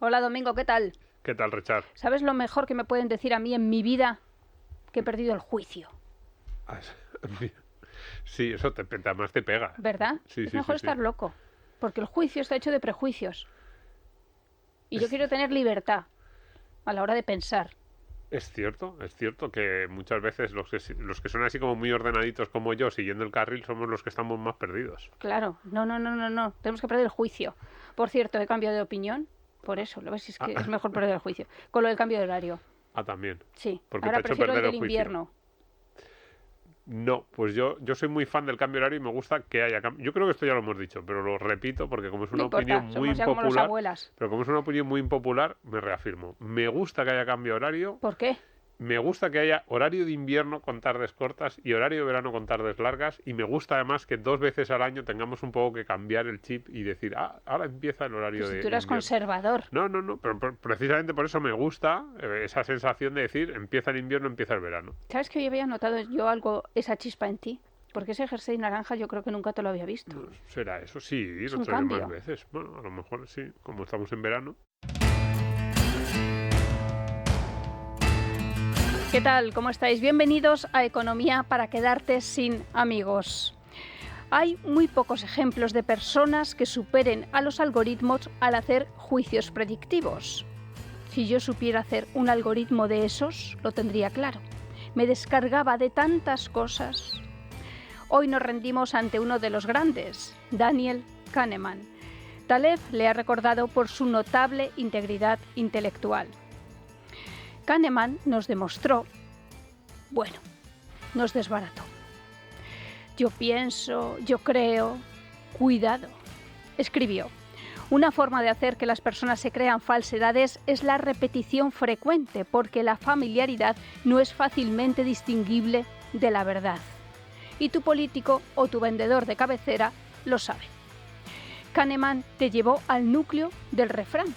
Hola Domingo, ¿qué tal? ¿Qué tal, Richard? ¿Sabes lo mejor que me pueden decir a mí en mi vida? Que he perdido el juicio, Ah, Sí, eso además te pega. ¿verdad? Sí, Es sí, sí, mejor sí. estar loco, porque el juicio está hecho de prejuicios. Y yo Es, quiero tener libertad a la hora de pensar. es cierto que muchas veces los que son así como muy ordenaditos como yo, siguiendo el carril, somos los que estamos más perdidos. Claro, no. Tenemos que perder el juicio. Por cierto, he cambiado de opinión. Por eso, lo ves, si es que es Ah, mejor perder el juicio. Con lo del cambio de horario. también. Sí, Porque te ahora ha hecho prefiero el perder el del juicio. invierno. No, pues yo soy muy fan del cambio horario y me gusta que haya cambio. Yo creo que esto ya lo hemos dicho, pero lo repito porque como es No una opinión importa, muy somos ya como las impopular, abuelas. me reafirmo. Me gusta que haya cambio horario. ¿Por qué? Me gusta que haya horario de invierno con tardes cortas y horario de verano con tardes largas. Y me gusta además que 2 veces al año tengamos un poco que cambiar el chip y decir, ahora empieza el Pues horario si de tú eras invierno. conservador. No, pero precisamente por eso me gusta esa sensación de decir, empieza el invierno, empieza el verano. ¿Sabes que hoy había notado yo algo, esa chispa en ti? Porque ese jersey naranja yo creo que nunca te lo había visto. No, será eso, sí, Es lo un traigo más cambio. veces. Bueno, a lo mejor sí, como estamos en verano. ¿Qué tal? ¿Cómo estáis? Bienvenidos a Economía para quedarte sin amigos. Hay muy pocos ejemplos de personas que superen a los algoritmos al hacer juicios predictivos. Si yo supiera hacer un algoritmo de esos, lo tendría claro. Me descargaba de tantas cosas. Hoy nos rendimos ante uno de los grandes, Daniel Kahneman. Taleb le ha recordado por su notable integridad intelectual. Kahneman nos demostró, nos desbarató. Yo pienso, yo creo, cuidado. Escribió, una forma de hacer que las personas se crean falsedades es la repetición frecuente, porque la familiaridad no es fácilmente distinguible de la verdad. Y tu político o tu vendedor de cabecera lo sabe. Kahneman te llevó al núcleo del refrán.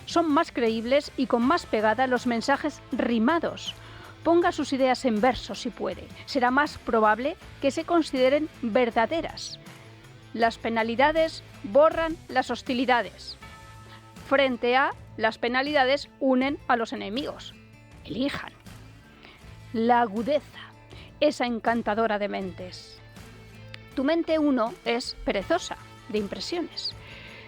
Son más creíbles y con más pegada los mensajes rimados. Ponga sus ideas en verso si puede. Será más probable que se consideren verdaderas. Las penalidades borran las hostilidades. Frente a las penalidades unen a los enemigos. Elijan. La agudeza, esa encantadora de mentes. Tu mente 1 es perezosa, de impresiones.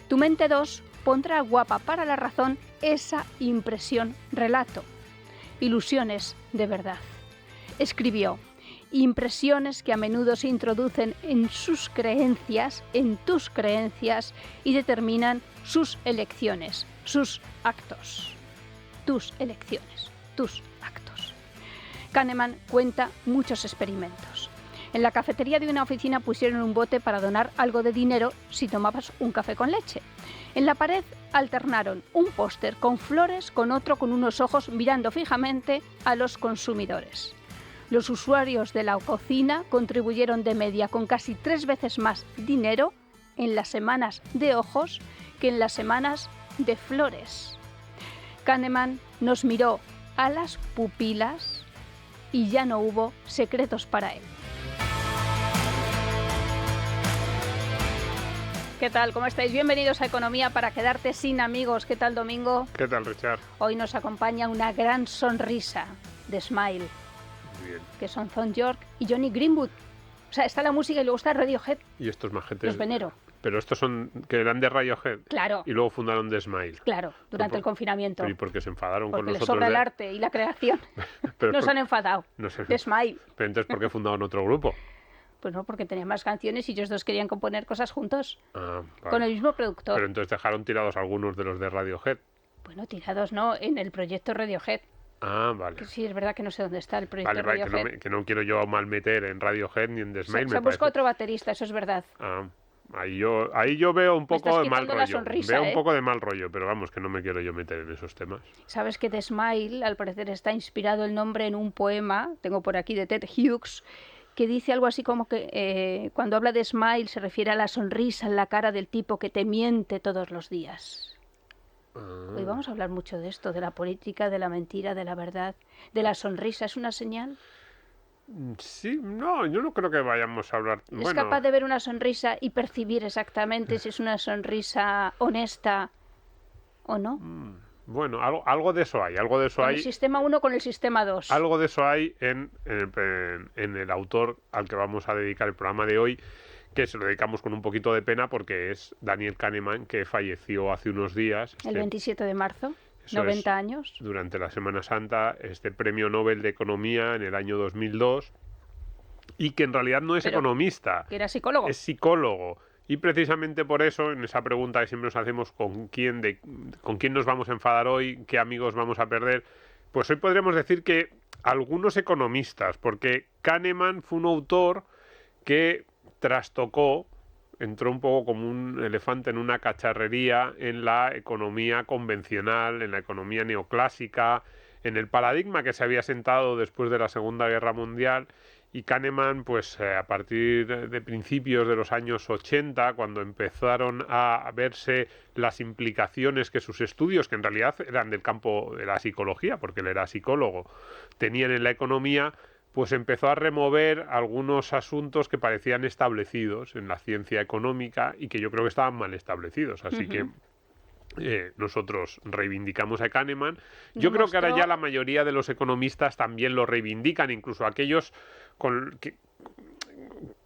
Tu mente 2 pondrá guapa para la razón esa impresión relato. Ilusiones de verdad. Escribió, impresiones que a menudo se introducen en sus creencias, en tus creencias, y determinan sus elecciones, sus actos. Tus elecciones, tus actos. Kahneman cuenta muchos experimentos. En la cafetería de una oficina pusieron un bote para donar algo de dinero si tomabas un café con leche. En la pared alternaron un póster con flores con otro con unos ojos mirando fijamente a los consumidores. Los usuarios de la cocina contribuyeron de media con casi 3 veces más dinero en las semanas de ojos que en las semanas de flores. Kahneman nos miró a las pupilas y ya no hubo secretos para él. ¿Qué tal? ¿Cómo estáis? Bienvenidos a Economía para quedarte sin amigos. ¿Qué tal, Domingo? ¿Qué tal, Richard? Hoy nos acompaña una gran sonrisa de Smile, Bien. que son Thom Yorke y Johnny Greenwood. O sea, está la música y luego está Radiohead. Y estos más gente. Los venero. Pero estos son que eran de Radiohead. Claro. Y luego fundaron The Smile. Claro, durante el confinamiento. Pero ¿y por qué se enfadaron con Porque les nosotros? sobra el arte y la creación. Pero Nos han enfadado. No sé. De Smile. Pero entonces, ¿por qué fundaron otro grupo? Pues no, porque tenían más canciones y ellos dos querían componer cosas juntos. Ah, vale. Con el mismo productor. Pero entonces dejaron tirados algunos de los de Radiohead. Bueno, tirados no, en el proyecto Radiohead. Ah, vale. Que sí, es verdad que no sé dónde está el proyecto Vale, Radiohead. que no quiero yo mal meter en Radiohead ni en The Smile. Se busca otro baterista, eso es verdad. Ah, ahí yo veo un poco de mal quitando la rollo. sonrisa, Veo un ¿eh? poco de mal rollo, pero vamos, que no me quiero yo meter en esos temas. Sabes que The Smile, al parecer, está inspirado el nombre en un poema, tengo por aquí, de Ted Hughes, que dice algo así como que cuando habla de Smile se refiere a la sonrisa en la cara del tipo que te miente todos los días. Hoy vamos a hablar mucho de esto, de la política, de la mentira, de la verdad, de la sonrisa. ¿Es una señal? Sí, no, yo no creo que vayamos a hablar... ¿Es capaz de ver una sonrisa y percibir exactamente si es una sonrisa honesta ¿o no? Bueno, algo de eso hay, algo de eso Con hay. el sistema 1 con el sistema 2. Algo de eso hay en el autor al que vamos a dedicar el programa de hoy, que se lo dedicamos con un poquito de pena porque es Daniel Kahneman, que falleció hace unos días. El 27 de marzo, Eso 90 es, años. durante la Semana Santa, este premio Nobel de Economía en el año 2002, y que en realidad no es Pero economista, que era psicólogo. es psicólogo. Y precisamente por eso, en esa pregunta que siempre nos hacemos con quién nos vamos a enfadar hoy, qué amigos vamos a perder, pues hoy podríamos decir que algunos economistas, porque Kahneman fue un autor que trastocó, entró un poco como un elefante en una cacharrería en la economía convencional, en la economía neoclásica, en el paradigma que se había sentado después de la Segunda Guerra Mundial. Y Kahneman, pues a partir de principios de los años 80, cuando empezaron a verse las implicaciones que sus estudios, que en realidad eran del campo de la psicología, porque él era psicólogo, tenían en la economía, pues empezó a remover algunos asuntos que parecían establecidos en la ciencia económica y que yo creo que estaban mal establecidos. Así que nosotros reivindicamos a Kahneman. Yo creo que ahora ya la mayoría de los economistas también lo reivindican, incluso aquellos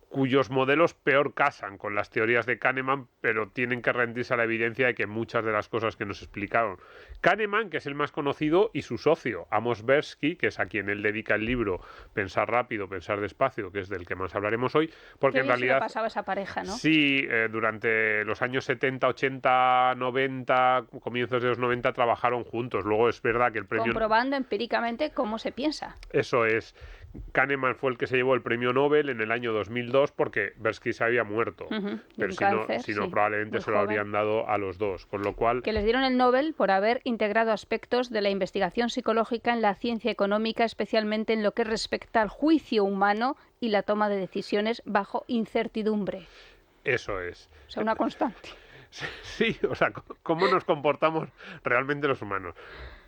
cuyos modelos peor casan con las teorías de Kahneman, pero tienen que rendirse a la evidencia de que muchas de las cosas que nos explicaron. Kahneman, que es el más conocido, y su socio, Amos Tversky, que es a quien él dedica el libro Pensar rápido, pensar despacio, que es del que más hablaremos hoy, porque en realidad pasaba esa pareja, ¿no? Sí, durante los años 70, 80, 90, comienzos de los 90 trabajaron juntos. Luego es verdad que el premio... Comprobando empíricamente cómo se piensa. Eso es. Kahneman fue el que se llevó el premio Nobel en el año 2002 porque Tversky se había muerto. Pero si no probablemente se lo habrían dado a los dos. Con lo cual... Que les dieron el Nobel por haber integrado aspectos de la investigación psicológica en la ciencia económica, especialmente en lo que respecta al juicio humano y la toma de decisiones bajo incertidumbre. Eso es. O sea, una constante. Sí, o sea, cómo nos comportamos realmente los humanos.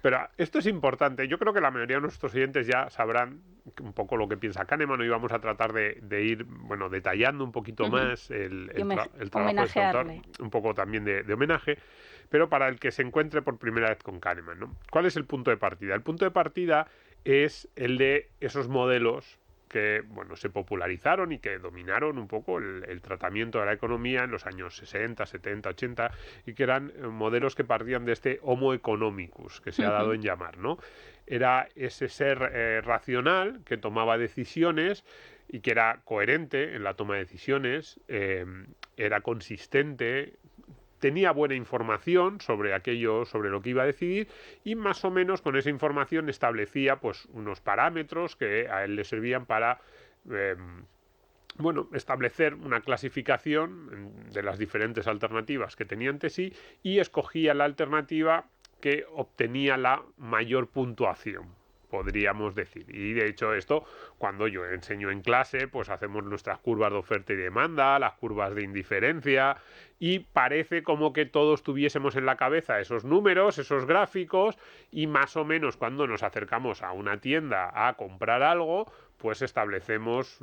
Pero esto es importante. Yo creo que la mayoría de nuestros oyentes ya sabrán un poco lo que piensa Kahneman. Hoy vamos a tratar de ir, bueno, detallando un poquito más el trabajo de este autor, un poco también de homenaje, pero para el que se encuentre por primera vez con Kahneman, ¿no? ¿Cuál es el punto de partida? El punto de partida es el de esos modelos que se popularizaron y que dominaron un poco el tratamiento de la economía en los años 60, 70, 80 y que eran modelos que partían de este homo economicus que se ha dado en llamar, ¿no? Era ese ser racional que tomaba decisiones y que era coherente en la toma de decisiones, era consistente, tenía buena información sobre aquello, sobre lo que iba a decidir y más o menos con esa información establecía pues unos parámetros que a él le servían para establecer una clasificación de las diferentes alternativas que tenía ante sí y escogía la alternativa que obtenía la mayor puntuación, podríamos decir. Y de hecho esto, cuando yo enseño en clase, pues hacemos nuestras curvas de oferta y demanda, las curvas de indiferencia, y parece como que todos tuviésemos en la cabeza esos números, esos gráficos, y más o menos cuando nos acercamos a una tienda a comprar algo, pues establecemos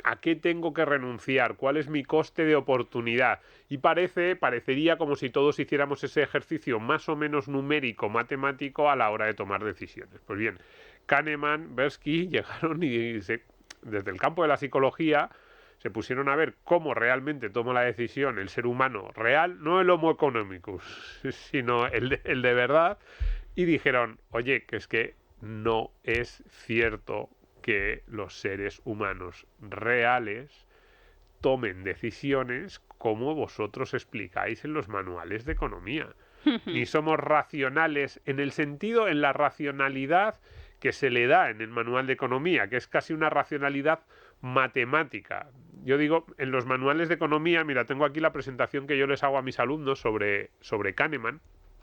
¿a qué tengo que renunciar? ¿Cuál es mi coste de oportunidad? Y parecería como si todos hiciéramos ese ejercicio más o menos numérico, matemático a la hora de tomar decisiones. Pues bien, Kahneman, Tversky llegaron y desde el campo de la psicología se pusieron a ver cómo realmente toma la decisión el ser humano real, no el homo economicus, sino el de verdad, y dijeron, oye, que es que no es cierto que los seres humanos reales tomen decisiones como vosotros explicáis en los manuales de economía. Ni somos racionales en la racionalidad que se le da en el manual de economía, que es casi una racionalidad matemática. Yo digo, en los manuales de economía, mira, tengo aquí la presentación que yo les hago a mis alumnos sobre Kahneman.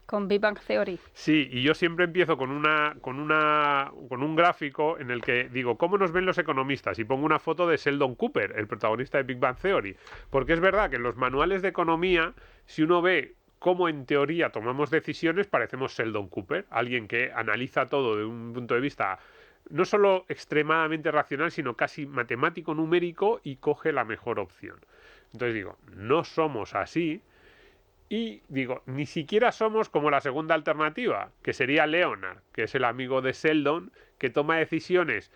Con Big Bang Theory. Sí, y yo siempre empiezo con un gráfico en el que digo, ¿cómo nos ven los economistas? Y pongo una foto de Sheldon Cooper, el protagonista de Big Bang Theory. Porque es verdad que en los manuales de economía, si uno ve cómo en teoría tomamos decisiones, parecemos Sheldon Cooper, alguien que analiza todo de un punto de vista no solo extremadamente racional, sino casi matemático, numérico, y coge la mejor opción. Entonces digo, no somos así. Y digo, ni siquiera somos como la segunda alternativa, que sería Leonard, que es el amigo de Sheldon, que toma decisiones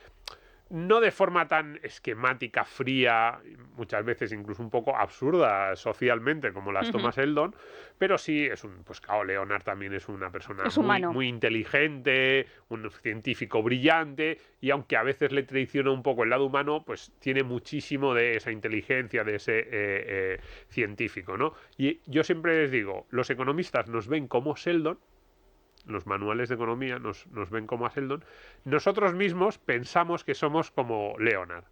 no de forma tan esquemática, fría, muchas veces incluso un poco absurda socialmente como las toma Sheldon, pero sí es pues claro, Leonard también es una persona muy inteligente, un científico brillante, y aunque a veces le traiciona un poco el lado humano, pues tiene muchísimo de esa inteligencia, de ese científico, ¿no? Y yo siempre les digo, los economistas nos ven como Sheldon, los manuales de economía nos ven como a Sheldon, nosotros mismos pensamos que somos como Leonard.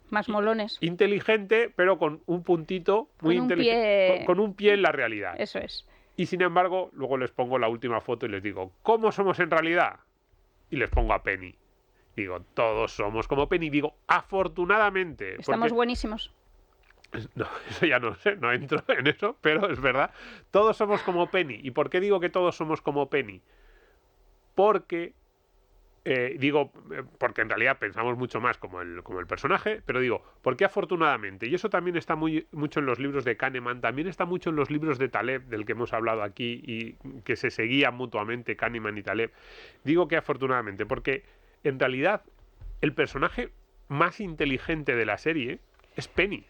Más molones. Inteligente, pero con un puntito muy inteligente, con un pie en la realidad. Eso es. Y sin embargo, luego les pongo la última foto y les digo, ¿cómo somos en realidad? Y les pongo a Penny. Digo, todos somos como Penny. Digo, afortunadamente. Estamos buenísimos. No, eso ya no sé, no entro en eso, pero es verdad. Todos somos como Penny. ¿Y por qué digo que todos somos como Penny? Porque, porque en realidad pensamos mucho más como el personaje, pero digo, porque afortunadamente, y eso también está mucho en los libros de Kahneman, también está mucho en los libros de Taleb, del que hemos hablado aquí, y que se seguían mutuamente Kahneman y Taleb, digo que afortunadamente, porque en realidad el personaje más inteligente de la serie es Penny.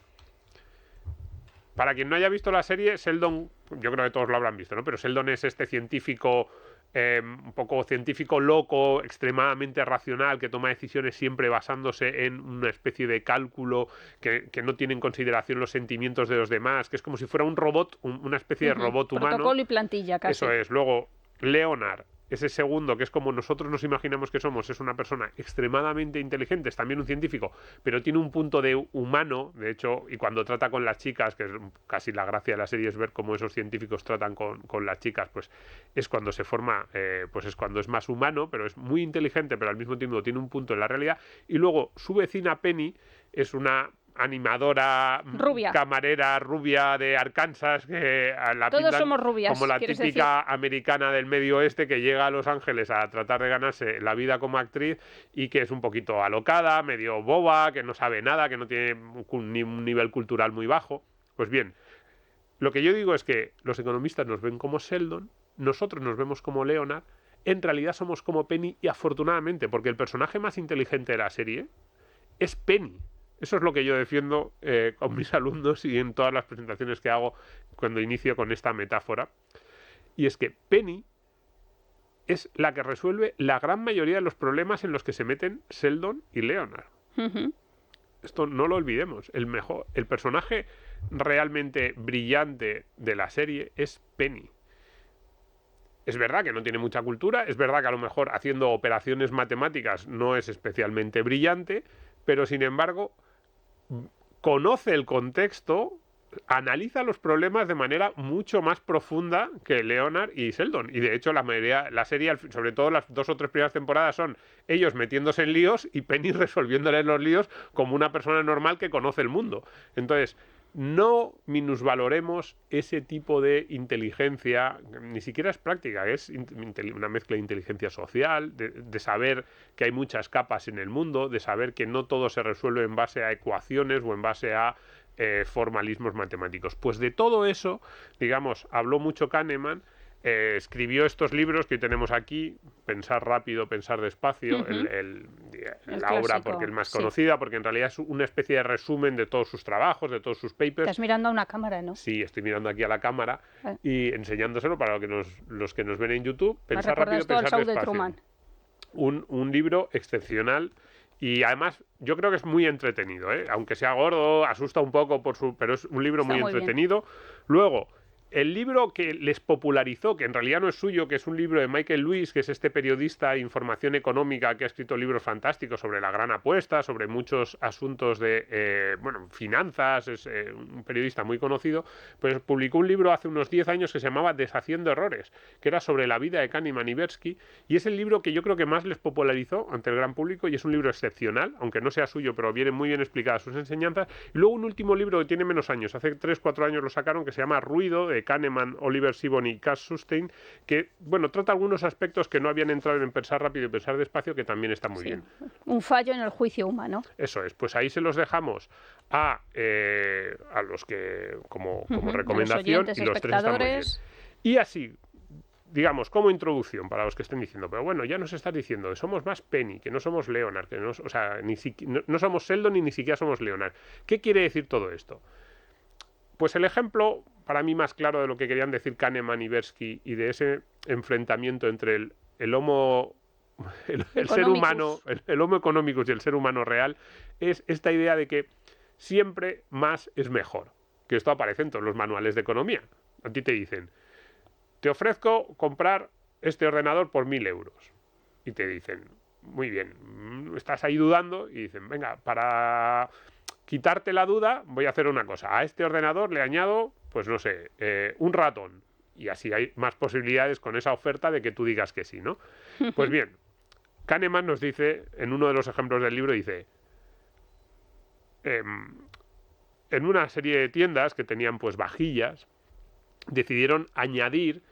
Para quien no haya visto la serie, Sheldon, yo creo que todos lo habrán visto, ¿no? Pero Sheldon es este científico, un poco científico loco, extremadamente racional, que toma decisiones siempre basándose en una especie de cálculo, que no tiene en consideración los sentimientos de los demás, que es como si fuera un robot, una especie de robot humano. Protocolo y plantilla, casi. Eso es. Luego, Leonard, ese segundo, que es como nosotros nos imaginamos que somos, es una persona extremadamente inteligente, es también un científico, pero tiene un punto de humano, de hecho, y cuando trata con las chicas, que es casi la gracia de la serie es ver cómo esos científicos tratan con las chicas, pues es cuando se forma, pues es cuando es más humano, pero es muy inteligente, pero al mismo tiempo tiene un punto en la realidad. Y luego su vecina Penny es una animadora rubia, camarera rubia de Arkansas, que la todos somos rubias, como la típica americana del medio oeste que llega a Los Ángeles a tratar de ganarse la vida como actriz y que es un poquito alocada, medio boba, que no sabe nada, que no tiene ni un nivel cultural muy bajo. Pues bien, lo que yo digo es que los economistas nos ven como Sheldon, nosotros nos vemos como Leonard, en realidad somos como Penny, y afortunadamente, porque el personaje más inteligente de la serie es Penny. Eso es lo que yo defiendo con mis alumnos y en todas las presentaciones que hago cuando inicio con esta metáfora. Y es que Penny es la que resuelve la gran mayoría de los problemas en los que se meten Sheldon y Leonard. Esto no lo olvidemos. El personaje realmente brillante de la serie es Penny. Es verdad que no tiene mucha cultura, es verdad que a lo mejor haciendo operaciones matemáticas no es especialmente brillante, pero sin embargo conoce el contexto, analiza los problemas de manera mucho más profunda que Leonard y Sheldon. Y de hecho la serie, sobre todo las 2 o 3 primeras temporadas, son ellos metiéndose en líos y Penny resolviéndole los líos como una persona normal que conoce el mundo. Entonces, no minusvaloremos ese tipo de inteligencia, ni siquiera es práctica, es una mezcla de inteligencia social, de saber que hay muchas capas en el mundo, de saber que no todo se resuelve en base a ecuaciones o en base a formalismos matemáticos. Pues de todo eso, digamos, habló mucho Kahneman, escribió estos libros que tenemos aquí, Pensar rápido, pensar despacio, la obra porque es más conocida, porque en realidad es una especie de resumen de todos sus trabajos, de todos sus papers. Estás mirando a una cámara, ¿no? Sí, estoy mirando aquí a la cámara y enseñándoselo para los que nos ven en YouTube. Pensar rápido, pensar despacio. Un libro excepcional. Y además, yo creo que es muy entretenido, ¿eh? Aunque sea gordo, asusta un poco, pero es un libro muy entretenido. Luego, el libro que les popularizó, que en realidad no es suyo, que es un libro de Michael Lewis, que es este periodista de información económica que ha escrito libros fantásticos sobre la gran apuesta, sobre muchos asuntos de finanzas, es un periodista muy conocido, pues publicó un libro hace unos 10 años que se llamaba Deshaciendo errores, que era sobre la vida de Kahneman y Tversky, y es el libro que yo creo que más les popularizó ante el gran público, y es un libro excepcional, aunque no sea suyo, pero vienen muy bien explicadas sus enseñanzas. Y luego un último libro que tiene menos años, hace 3-4 años lo sacaron, que se llama Ruido, de Kahneman, Oliver Sibon y Cass Sunstein, que, bueno, trata algunos aspectos que no habían entrado en Pensar rápido y Pensar despacio, que también está muy bien. Un fallo en el juicio humano. Eso es, pues ahí se los dejamos a los que, como recomendación, los y los tres están muy bien. Y así, digamos, como introducción para los que estén diciendo, pero bueno, ya nos estás diciendo que somos más Penny, que no somos Leonard, que no, o sea, no somos Sheldon ni siquiera somos Leonard. ¿Qué quiere decir todo esto? Pues el ejemplo, para mí, más claro de lo que querían decir Kahneman y Tversky y de ese enfrentamiento entre el homo... El ser humano, el homo economicus y el ser humano real, es esta idea de que siempre más es mejor. Que esto aparece en todos los manuales de economía. A ti te dicen, te ofrezco comprar este ordenador por 1.000 euros. Y te dicen, muy bien, estás ahí dudando y dicen, venga, para quitarte la duda voy a hacer una cosa. A este ordenador le añado, pues no sé, un ratón. Y así hay más posibilidades con esa oferta de que tú digas que sí, ¿no? Pues bien, Kahneman nos dice, en uno de los ejemplos del libro, dice, en una serie de tiendas que tenían pues vajillas, decidieron añadir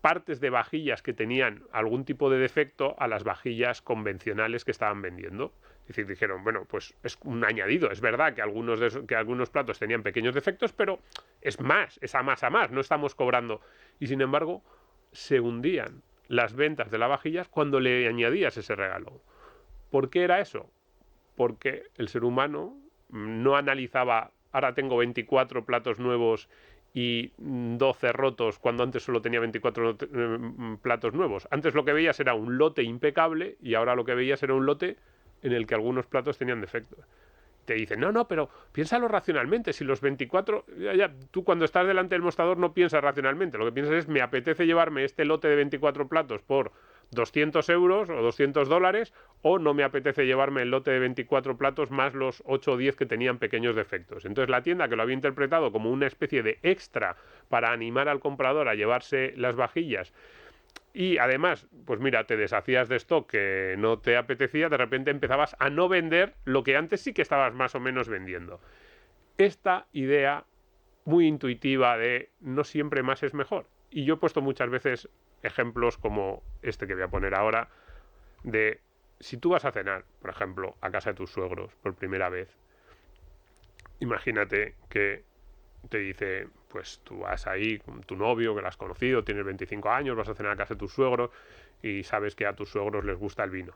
partes de vajillas que tenían algún tipo de defecto a las vajillas convencionales que estaban vendiendo. Es decir, dijeron, bueno, pues es un añadido. Es verdad que algunos platos tenían pequeños defectos, pero es más, es a más, no estamos cobrando. Y sin embargo, se hundían las ventas de las vajillas cuando le añadías ese regalo. ¿Por qué era eso? Porque el ser humano no analizaba, ahora tengo 24 platos nuevos y 12 rotos, cuando antes solo tenía 24 platos nuevos. Antes lo que veías era un lote impecable y ahora lo que veías era un lote en el que algunos platos tenían defectos. Te dicen, no, pero piénsalo racionalmente. Si los 24... tú cuando estás delante del mostrador no piensas racionalmente. Lo que piensas es, me apetece llevarme este lote de 24 platos por 200 euros o $200, o no me apetece llevarme el lote de 24 platos más los 8 o 10 que tenían pequeños defectos. Entonces la tienda, que lo había interpretado como una especie de extra para animar al comprador a llevarse las vajillas, y además, pues mira, te deshacías de stock que no te apetecía, de repente empezabas a no vender lo que antes sí que estabas más o menos vendiendo. Esta idea muy intuitiva de no siempre más es mejor. Y yo he puesto muchas veces ejemplos como este que voy a poner ahora, de si tú vas a cenar, por ejemplo, a casa de tus suegros por primera vez, imagínate que te dice, pues tú vas ahí con tu novio, que lo has conocido, tienes 25 años, vas a cenar a casa de tus suegros y sabes que a tus suegros les gusta el vino.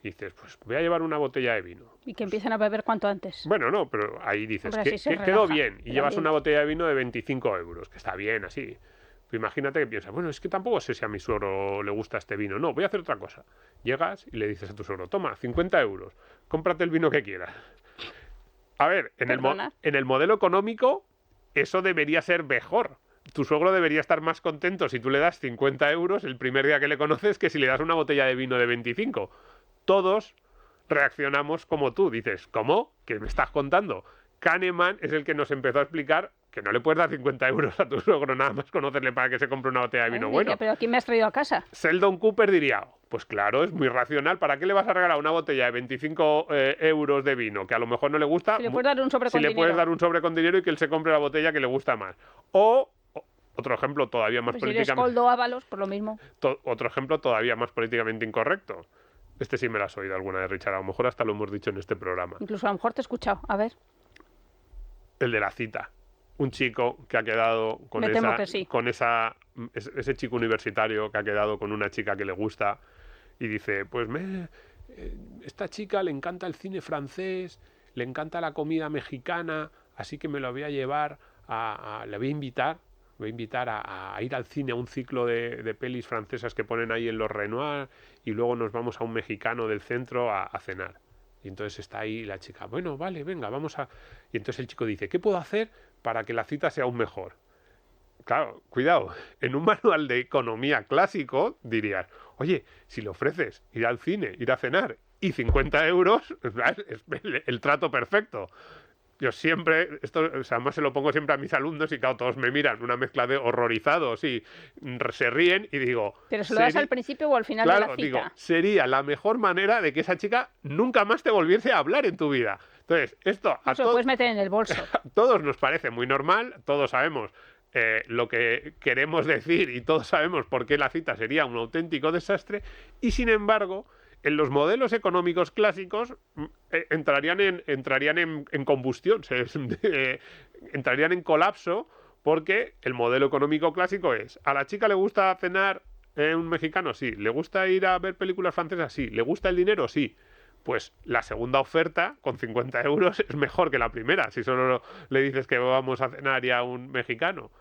Y dices, pues voy a llevar una botella de vino. Y que empiecen a beber cuanto antes. Bueno, no, pero ahí dices, hombre, que quedó bien. Y llevas una botella de vino de 25 euros, que está bien así. Pero imagínate que piensas, bueno, es que tampoco sé si a mi suegro le gusta este vino. No, voy a hacer otra cosa. Llegas y le dices a tu suegro, toma, 50 euros, cómprate el vino que quieras. A ver, en el modelo económico, eso debería ser mejor. Tu suegro debería estar más contento si tú le das 50 euros el primer día que le conoces que si le das una botella de vino de 25. Todos reaccionamos como tú. Dices, ¿cómo? ¿Qué me estás contando? Kahneman es el que nos empezó a explicar que no le puedes dar 50 euros a tu suegro nada más conocerle para que se compre una botella de vino bueno. ¿Pero aquí me has traído a casa? Sheldon Cooper diría, pues claro, es muy racional. ¿Para qué le vas a regalar una botella de 25 euros de vino que a lo mejor no le gusta? Si le puedes dar un sobre con dinero. Si le puedes dar un sobre con dinero y que él se compre la botella que le gusta más. O, otro ejemplo todavía más políticamente... Si eres Coldo Ábalos, por lo mismo. Otro ejemplo todavía más políticamente incorrecto. Este sí me lo has oído alguna vez, Richard. A lo mejor hasta lo hemos dicho en este programa. Incluso a lo mejor te he escuchado. A ver. El de la cita. Un chico que ha quedado con ese chico universitario que ha quedado con una chica que le gusta y dice, pues esta chica le encanta el cine francés, le encanta la comida mexicana, así que me lo voy a llevar le voy a invitar a ir al cine, a un ciclo de pelis francesas que ponen ahí en los Renoir, y luego nos vamos a un mexicano del centro a cenar. Y entonces está ahí la chica, bueno, vale, venga, vamos a... Y entonces el chico dice, ¿qué puedo hacer para que la cita sea aún mejor? Claro, cuidado, en un manual de economía clásico dirías, oye, si le ofreces ir al cine, ir a cenar y 50 euros, es el trato perfecto. Yo siempre, además se lo pongo siempre a mis alumnos y claro, todos me miran, una mezcla de horrorizados y se ríen y digo... ¿Pero se lo das al principio o al final de la cita? Digo, sería la mejor manera de que esa chica nunca más te volviese a hablar en tu vida. Entonces, esto... Eso lo puedes meter en el bolso. A todos nos parece muy normal, todos sabemos lo que queremos decir y todos sabemos por qué la cita sería un auténtico desastre, y sin embargo en los modelos económicos clásicos entrarían en combustión, entrarían en colapso, porque el modelo económico clásico es: a la chica le gusta cenar un mexicano, sí; le gusta ir a ver películas francesas, sí; le gusta el dinero, sí. Pues la segunda oferta, con 50 euros, es mejor que la primera, si solo le dices que vamos a cenar ya a un mexicano.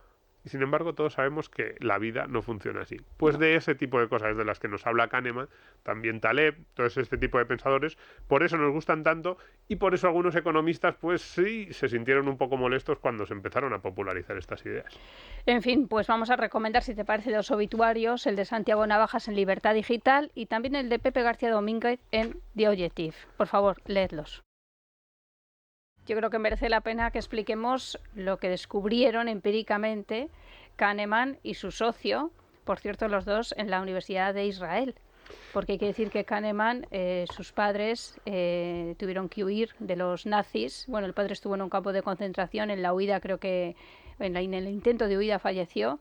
Y sin embargo, todos sabemos que la vida no funciona así. Pues de ese tipo de cosas de las que nos habla Kahneman, también Taleb, todo este tipo de pensadores, por eso nos gustan tanto, y por eso algunos economistas, pues sí, se sintieron un poco molestos cuando se empezaron a popularizar estas ideas. En fin, pues vamos a recomendar, si te parece, dos obituarios: el de Santiago Navajas en Libertad Digital y también el de Pepe García Domínguez en The Objective. Por favor, leedlos. Yo creo que merece la pena que expliquemos lo que descubrieron empíricamente Kahneman y su socio, por cierto, los dos en la Universidad de Israel. Porque hay que decir que Kahneman, sus padres tuvieron que huir de los nazis. Bueno, el padre estuvo en un campo de concentración, en la huida, creo que en el intento de huida falleció,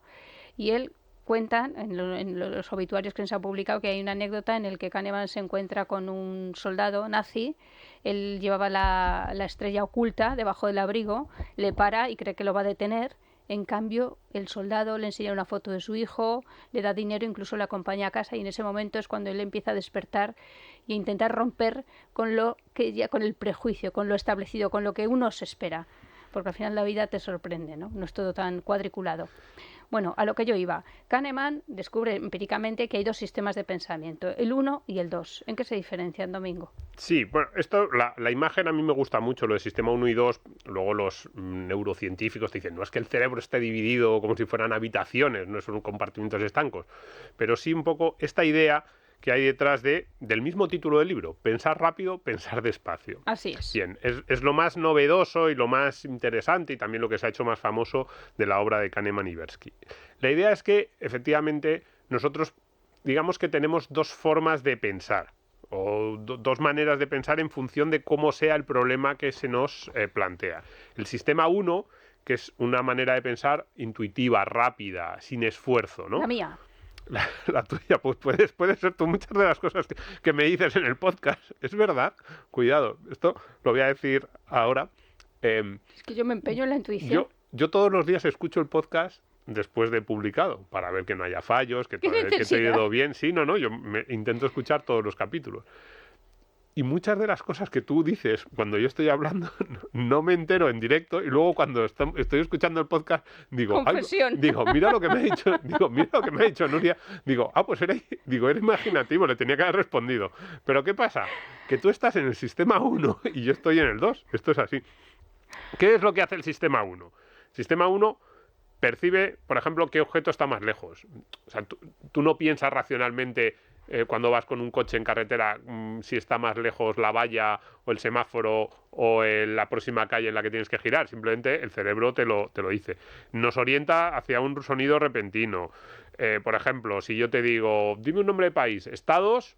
y él cuentan en los obituarios que se han publicado que hay una anécdota en la que Kahneman se encuentra con un soldado nazi. Él llevaba la estrella oculta debajo del abrigo, le para y cree que lo va a detener. En cambio, el soldado le enseña una foto de su hijo, le da dinero, incluso le acompaña a casa, y en ese momento es cuando él empieza a despertar y a intentar romper con el prejuicio, con lo establecido, con lo que uno se espera. Porque al final la vida te sorprende, ¿no? No es todo tan cuadriculado. Bueno, a lo que yo iba. Kahneman descubre empíricamente que hay dos sistemas de pensamiento, el 1 y el 2. ¿En qué se diferencian, Domingo? Sí, bueno, la imagen a mí me gusta mucho, lo de sistema 1 y 2. Luego los neurocientíficos te dicen: no es que el cerebro esté dividido como si fueran habitaciones, no son compartimentos estancos, pero sí un poco esta idea que hay detrás del mismo título del libro: pensar rápido, pensar despacio. Así es. Bien, es lo más novedoso y lo más interesante, y también lo que se ha hecho más famoso de la obra de Kahneman y Tversky. La idea es que, efectivamente, nosotros, digamos que tenemos dos formas de pensar, o dos maneras de pensar en función de cómo sea el problema que se nos plantea. El sistema 1, que es una manera de pensar intuitiva, rápida, sin esfuerzo, ¿no? La mía. La tuya, pues puede ser tú. Muchas de las cosas que me dices en el podcast, es verdad. Cuidado, esto lo voy a decir ahora. Es que yo me empeño en la intuición. Yo todos los días escucho el podcast después de publicado, para ver que no haya fallos, que te he ido bien. Sí, no, yo intento escuchar todos los capítulos. Y muchas de las cosas que tú dices cuando yo estoy hablando no me entero en directo, y luego cuando estoy escuchando el podcast digo, mira lo que me ha dicho Nuria. Digo, pues era imaginativo, le tenía que haber respondido. Pero ¿qué pasa? Que tú estás en el sistema 1 y yo estoy en el 2. Esto es así. ¿Qué es lo que hace el sistema 1? El sistema 1 percibe, por ejemplo, qué objeto está más lejos. O sea, tú no piensas racionalmente cuando vas con un coche en carretera si está más lejos la valla o el semáforo o la próxima calle en la que tienes que girar. Simplemente el cerebro te lo dice. Nos orienta hacia un sonido repentino. Por ejemplo, si yo te digo: dime un nombre de país, Estados,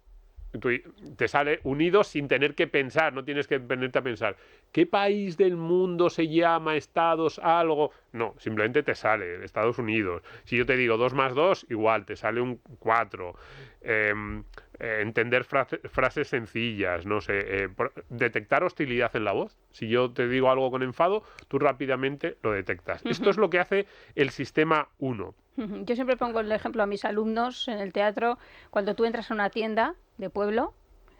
te sale Unidos sin tener que pensar, no tienes que ponerte a pensar ¿qué país del mundo se llama Estados algo? No, simplemente te sale Estados Unidos. Si yo te digo 2 más 2, igual, te sale un 4. Entender frases sencillas, no sé, detectar hostilidad en la voz. Si yo te digo algo con enfado, tú rápidamente lo detectas. Esto es lo que hace el sistema 1. Yo siempre pongo el ejemplo a mis alumnos en el teatro. Cuando tú entras a una tienda de pueblo,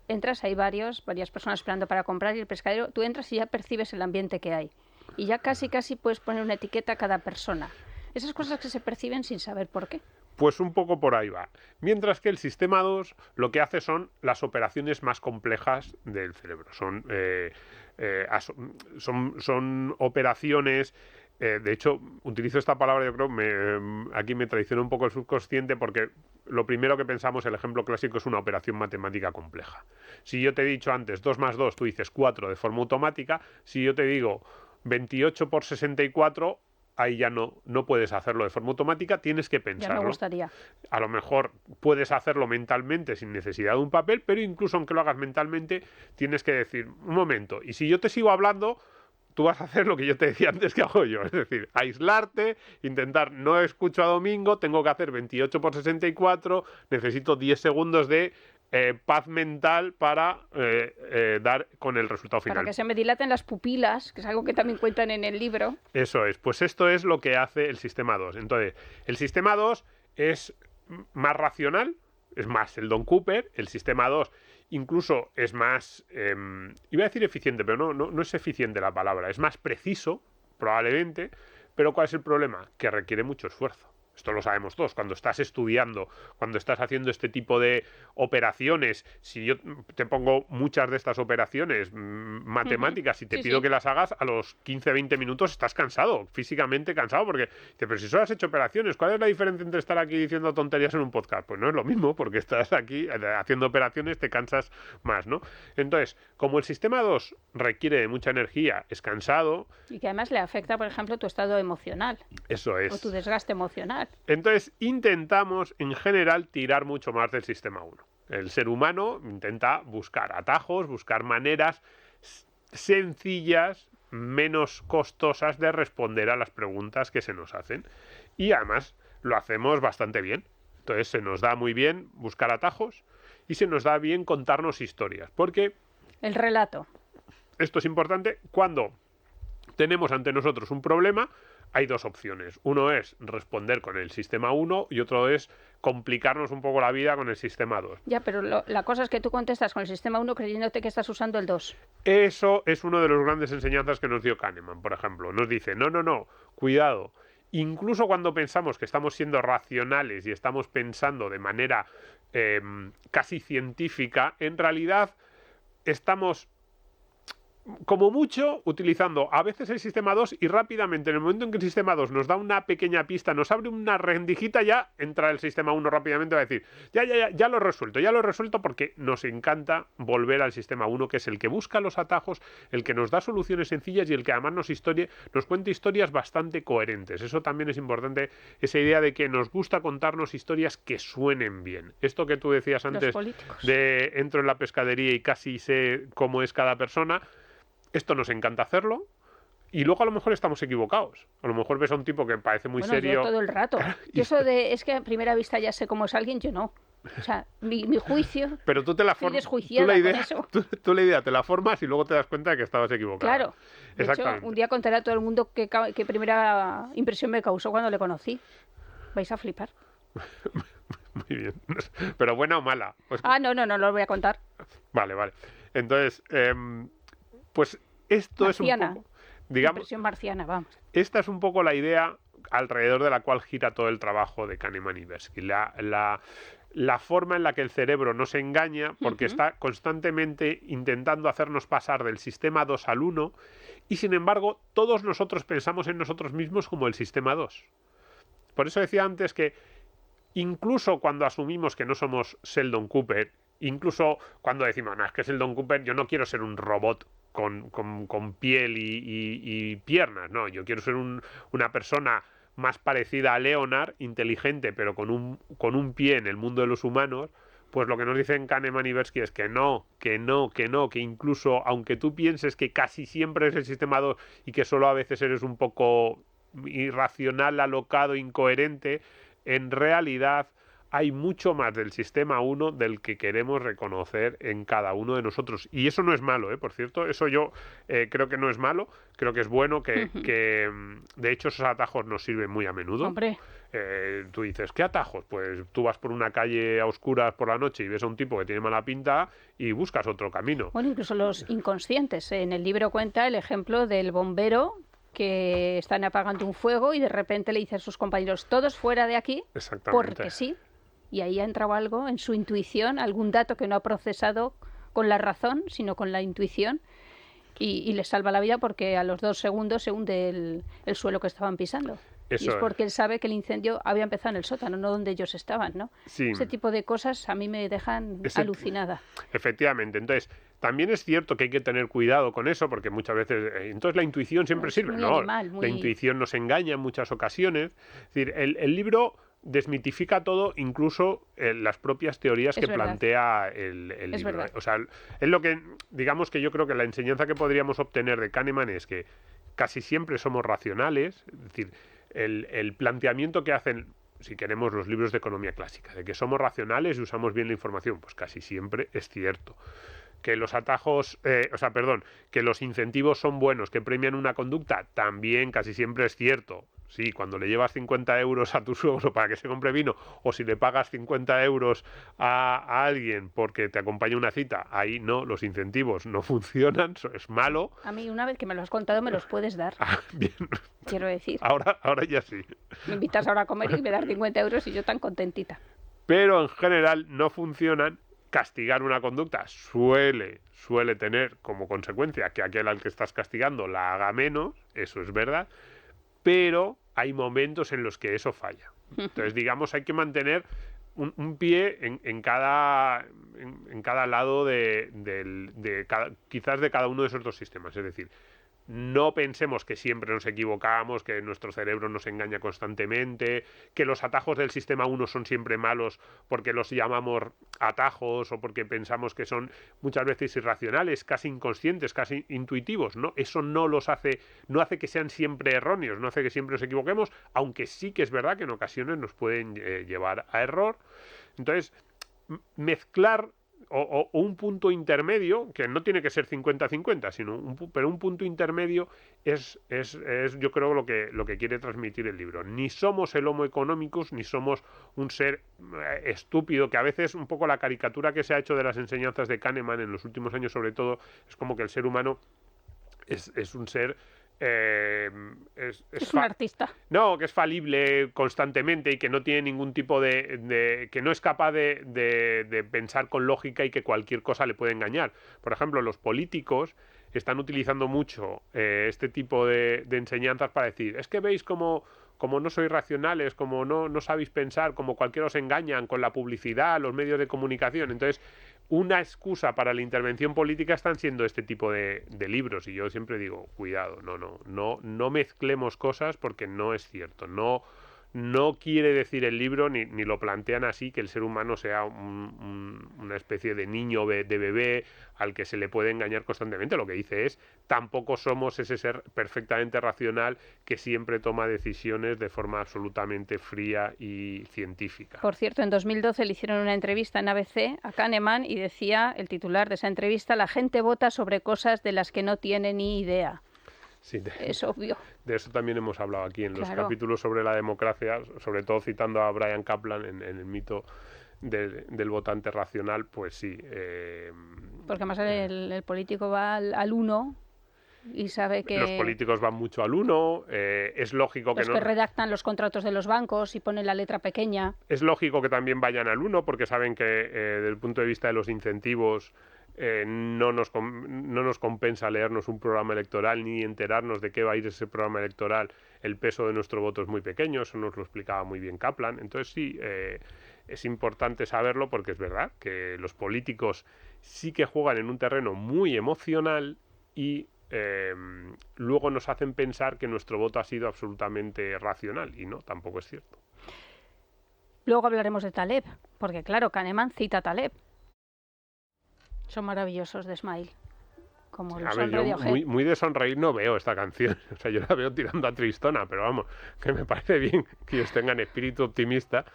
entras, hay varias personas esperando para comprar, y el pescadero, tú entras y ya percibes el ambiente que hay. Y ya casi puedes poner una etiqueta a cada persona. Esas cosas que se perciben sin saber por qué. Pues un poco por ahí va. Mientras que el sistema 2 lo que hace son las operaciones más complejas del cerebro. Son operaciones... de hecho, utilizo esta palabra, yo creo, aquí me traiciona un poco el subconsciente, porque lo primero que pensamos, el ejemplo clásico, es una operación matemática compleja. Si yo te he dicho antes 2 más 2, tú dices 4 de forma automática. Si yo te digo 28 por 64, ahí ya no puedes hacerlo de forma automática, tienes que pensarlo. Ya me gustaría. A lo mejor puedes hacerlo mentalmente sin necesidad de un papel, pero incluso aunque lo hagas mentalmente, tienes que decir: un momento, y si yo te sigo hablando, tú vas a hacer lo que yo te decía antes que hago yo, es decir, aislarte, intentar, no escucho a Domingo, tengo que hacer 28 por 64, necesito 10 segundos de paz mental para dar con el resultado final. Para que se me dilaten las pupilas, que es algo que también cuentan en el libro. Eso es, pues esto es lo que hace el sistema 2. Entonces, el sistema 2 es más racional, es más el Don Cooper, el sistema 2 incluso es más, iba a decir eficiente, pero no es eficiente la palabra, es más preciso, probablemente, pero ¿cuál es el problema? Que requiere mucho esfuerzo. Esto lo sabemos todos. Cuando estás estudiando, cuando estás haciendo este tipo de operaciones, si yo te pongo muchas de estas operaciones matemáticas y te pido que las hagas, a los 15-20 minutos estás cansado, físicamente cansado, porque pero si solo has hecho operaciones, ¿cuál es la diferencia entre estar aquí diciendo tonterías en un podcast? Pues no es lo mismo, porque estás aquí haciendo operaciones, te cansas más, ¿no? Entonces, como el sistema 2 requiere de mucha energía, es cansado. Y que además le afecta, por ejemplo, tu estado emocional. Eso es. O tu desgaste emocional. Entonces intentamos en general tirar mucho más del sistema 1. El ser humano intenta buscar atajos, buscar maneras sencillas, menos costosas de responder a las preguntas que se nos hacen. Y además lo hacemos bastante bien. Entonces se nos da muy bien buscar atajos y se nos da bien contarnos historias. Porque el relato. Esto es importante. Cuando tenemos ante nosotros un problema, hay dos opciones. Uno es responder con el sistema 1 y otro es complicarnos un poco la vida con el sistema 2. Ya, pero la cosa es que tú contestas con el sistema 1 creyéndote que estás usando el 2. Eso es una de las grandes enseñanzas que nos dio Kahneman, por ejemplo. Nos dice, no, cuidado. Incluso cuando pensamos que estamos siendo racionales y estamos pensando de manera casi científica, en realidad estamos como mucho utilizando a veces el sistema 2 y rápidamente en el momento en que el sistema 2 nos da una pequeña pista, nos abre una rendijita, ya entra el sistema 1 rápidamente a decir ya lo he resuelto porque nos encanta volver al sistema 1, que es el que busca los atajos, el que nos da soluciones sencillas y el que además nos cuenta historias bastante coherentes. Eso también es importante, esa idea de que nos gusta contarnos historias que suenen bien. Esto que tú decías antes de entro en la pescadería y casi sé cómo es cada persona. Esto nos encanta hacerlo y luego a lo mejor estamos equivocados. A lo mejor ves a un tipo que parece muy serio. Yo todo el rato. Y eso de es que a primera vista ya sé cómo es alguien, yo no. O sea, mi juicio. Pero tú te la formas. Tú la idea te la formas y luego te das cuenta de que estabas equivocado. Claro. De hecho, un día contaré a todo el mundo qué primera impresión me causó cuando le conocí. Vais a flipar. Muy bien. ¿Pero buena o mala? Pues... no lo voy a contar. Vale. Entonces, pues esto marciana. Es un poco, digamos, impresión marciana, vamos. Esta es un poco la idea alrededor de la cual gira todo el trabajo de Kahneman y Tversky. La forma en la que el cerebro nos engaña porque está constantemente intentando hacernos pasar del sistema 2 al 1 y sin embargo todos nosotros pensamos en nosotros mismos como el sistema 2. Por eso decía antes que incluso cuando asumimos que no somos Sheldon Cooper, incluso cuando decimos, es que Sheldon Cooper, yo no quiero ser un robot con piel y piernas, no, yo quiero ser una persona más parecida a Leonard, inteligente, pero con un pie en el mundo de los humanos, pues lo que nos dicen Kahneman y Tversky es que incluso aunque tú pienses que casi siempre es el sistema 2 y que solo a veces eres un poco irracional, alocado, incoherente, en realidad hay mucho más del sistema 1 del que queremos reconocer en cada uno de nosotros. Y eso no es malo, por cierto, eso yo creo que no es malo, creo que es bueno, que de hecho esos atajos nos sirven muy a menudo. Hombre. Tú dices, ¿qué atajos? Pues tú vas por una calle a oscuras por la noche y ves a un tipo que tiene mala pinta y buscas otro camino. Bueno, incluso los inconscientes. En el libro cuenta el ejemplo del bombero que están apagando un fuego y de repente le dice a sus compañeros, todos fuera de aquí, porque sí. Y ahí ha entrado algo en su intuición, algún dato que no ha procesado con la razón, sino con la intuición, y les salva la vida porque a los 2 segundos se hunde el suelo que estaban pisando. Eso y es porque él sabe que el incendio había empezado en el sótano, no donde ellos estaban, ¿no? Sí. Ese tipo de cosas a mí me dejan alucinada. Efectivamente. Entonces, también es cierto que hay que tener cuidado con eso, porque muchas veces... entonces la intuición siempre sirve, ¿no? Animal, La intuición nos engaña en muchas ocasiones. Es decir, el libro desmitifica todo, incluso las propias teorías que plantea el libro. Verdad. O sea, es lo que, digamos que yo creo que la enseñanza que podríamos obtener de Kahneman es que casi siempre somos racionales, es decir, el planteamiento que hacen, si queremos, los libros de economía clásica, de que somos racionales y usamos bien la información, pues casi siempre es cierto. Que los atajos, que los incentivos son buenos, que premian una conducta, también casi siempre es cierto. Sí, cuando le llevas 50 euros a tu suegro para que se compre vino, o si le pagas 50 euros a alguien porque te acompaña a una cita, ahí no, los incentivos no funcionan, es malo. A mí, una vez que me lo has contado, me los puedes dar. Bien. Quiero decir. Ahora ya sí. Me invitas ahora a comer y me das 50 euros y yo tan contentita. Pero en general no funcionan. Castigar una conducta suele tener como consecuencia que aquel al que estás castigando la haga menos, eso es verdad, pero hay momentos en los que eso falla. Entonces, digamos, hay que mantener un pie en cada lado quizás de cada uno de esos dos sistemas. Es decir, no pensemos que siempre nos equivocamos, que nuestro cerebro nos engaña constantemente, que los atajos del sistema 1 son siempre malos porque los llamamos atajos o porque pensamos que son muchas veces irracionales, casi inconscientes, casi intuitivos, ¿no? Eso no hace que sean siempre erróneos, no hace que siempre nos equivoquemos, aunque sí que es verdad que en ocasiones nos pueden llevar a error. Entonces, mezclar o un punto intermedio, que no tiene que ser 50-50, pero un punto intermedio es yo creo lo que quiere transmitir el libro. Ni somos el Homo economicus, ni somos un ser estúpido, que a veces un poco la caricatura que se ha hecho de las enseñanzas de Kahneman en los últimos años sobre todo, es como que el ser humano es un ser... es un artista. No, que es falible constantemente y que no tiene ningún tipo que no es capaz de pensar con lógica y que cualquier cosa le puede engañar. Por ejemplo, los políticos están utilizando mucho este tipo de enseñanzas para decir, es que veis como no sois racionales, como no sabéis pensar, como cualquiera os engañan con la publicidad, los medios de comunicación. Entonces, una excusa para la intervención política están siendo este tipo de libros, y yo siempre digo, cuidado, no mezclemos cosas porque no es cierto, no quiere decir el libro, ni lo plantean así, que el ser humano sea una especie de niño, de bebé, al que se le puede engañar constantemente. Lo que dice es, tampoco somos ese ser perfectamente racional que siempre toma decisiones de forma absolutamente fría y científica. Por cierto, en 2012 le hicieron una entrevista en ABC a Kahneman y decía el titular de esa entrevista, la gente vota sobre cosas de las que no tiene ni idea. Sí, es obvio. De eso también hemos hablado aquí en los capítulos sobre la democracia, sobre todo citando a Brian Kaplan en el mito del votante racional, pues sí. Porque además el político va al uno y sabe que... Los políticos van mucho al uno, es lógico que... Los que redactan los contratos de los bancos y ponen la letra pequeña. Es lógico que también vayan al uno porque saben que desde el punto de vista de los incentivos... no nos compensa leernos un programa electoral ni enterarnos de qué va a ir ese programa electoral. El peso de nuestro voto es muy pequeño, eso nos lo explicaba muy bien Kaplan. Entonces sí, es importante saberlo porque es verdad que los políticos sí que juegan en un terreno muy emocional y luego nos hacen pensar que nuestro voto ha sido absolutamente racional, y no, tampoco es cierto. Luego hablaremos de Taleb, porque claro, Kahneman cita a Taleb. Son maravillosos de Smile. Como los yo muy de sonreír no veo esta canción. O sea, yo la veo tirando a tristona, pero vamos, que me parece bien que ellos tengan espíritu optimista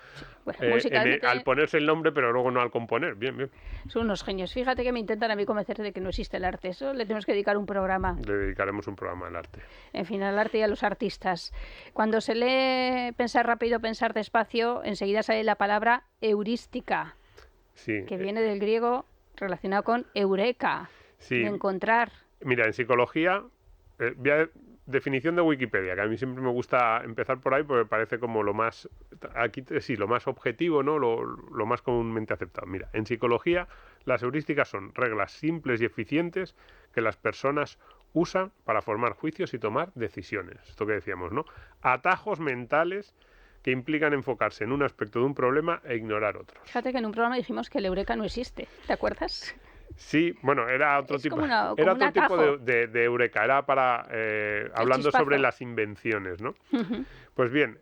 al ponerse el nombre, pero luego no al componer. Bien. Son unos genios. Fíjate que me intentan a mí convencer de que no existe el arte. Eso le tenemos que dedicar un programa. Le dedicaremos un programa al arte. En fin, al arte y a los artistas. Cuando se lee Pensar rápido, pensar despacio, enseguida sale la palabra heurística, sí, que viene del griego relacionado con eureka, sí. De encontrar. Mira, en psicología, definición de Wikipedia, que a mí siempre me gusta empezar por ahí porque parece como lo más, aquí sí, lo más objetivo, ¿no? Lo más comúnmente aceptado. Mira, en psicología las heurísticas son reglas simples y eficientes que las personas usan para formar juicios y tomar decisiones. Esto que decíamos, ¿no? Atajos mentales que implican enfocarse en un aspecto de un problema e ignorar otros. Fíjate que en un programa dijimos que el eureka no existe, ¿te acuerdas? Sí, bueno, era otro tipo, era otro tipo de eureka, era para hablando sobre las invenciones, ¿no? Uh-huh. Pues bien,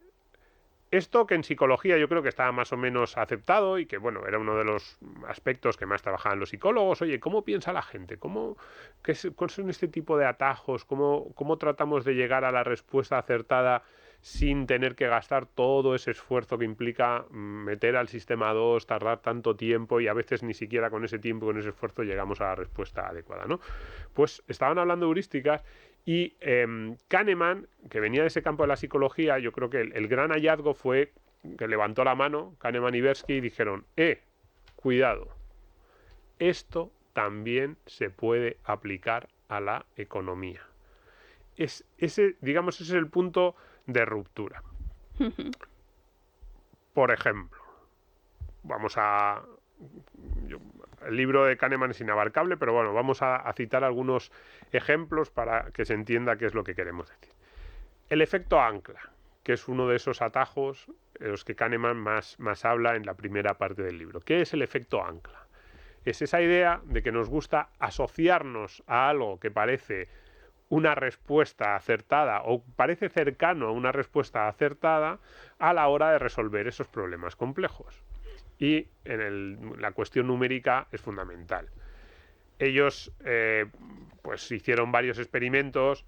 Esto que en psicología yo creo que estaba más o menos aceptado y que, bueno, era uno de los aspectos que más trabajaban los psicólogos. Oye, ¿cómo piensa la gente? ¿Cuáles son este tipo de atajos? ¿Cómo tratamos de llegar a la respuesta acertada sin tener que gastar todo ese esfuerzo que implica meter al sistema 2, tardar tanto tiempo y a veces ni siquiera con ese tiempo, con ese esfuerzo llegamos a la respuesta adecuada, ¿no? Pues estaban hablando de heurísticas y Kahneman, que venía de ese campo de la psicología, yo creo que el gran hallazgo fue que levantó la mano Kahneman y Tversky y dijeron, cuidado, esto también se puede aplicar a la economía. Ese es el punto de ruptura. Por ejemplo, el libro de Kahneman es inabarcable, pero bueno, vamos a citar algunos ejemplos para que se entienda qué es lo que queremos decir. El efecto ancla, que es uno de esos atajos de los que Kahneman más habla en la primera parte del libro. ¿Qué es el efecto ancla? Es esa idea de que nos gusta asociarnos a algo que parece una respuesta acertada o parece cercano a una respuesta acertada a la hora de resolver esos problemas complejos. Y la cuestión numérica es fundamental. Ellos pues hicieron varios experimentos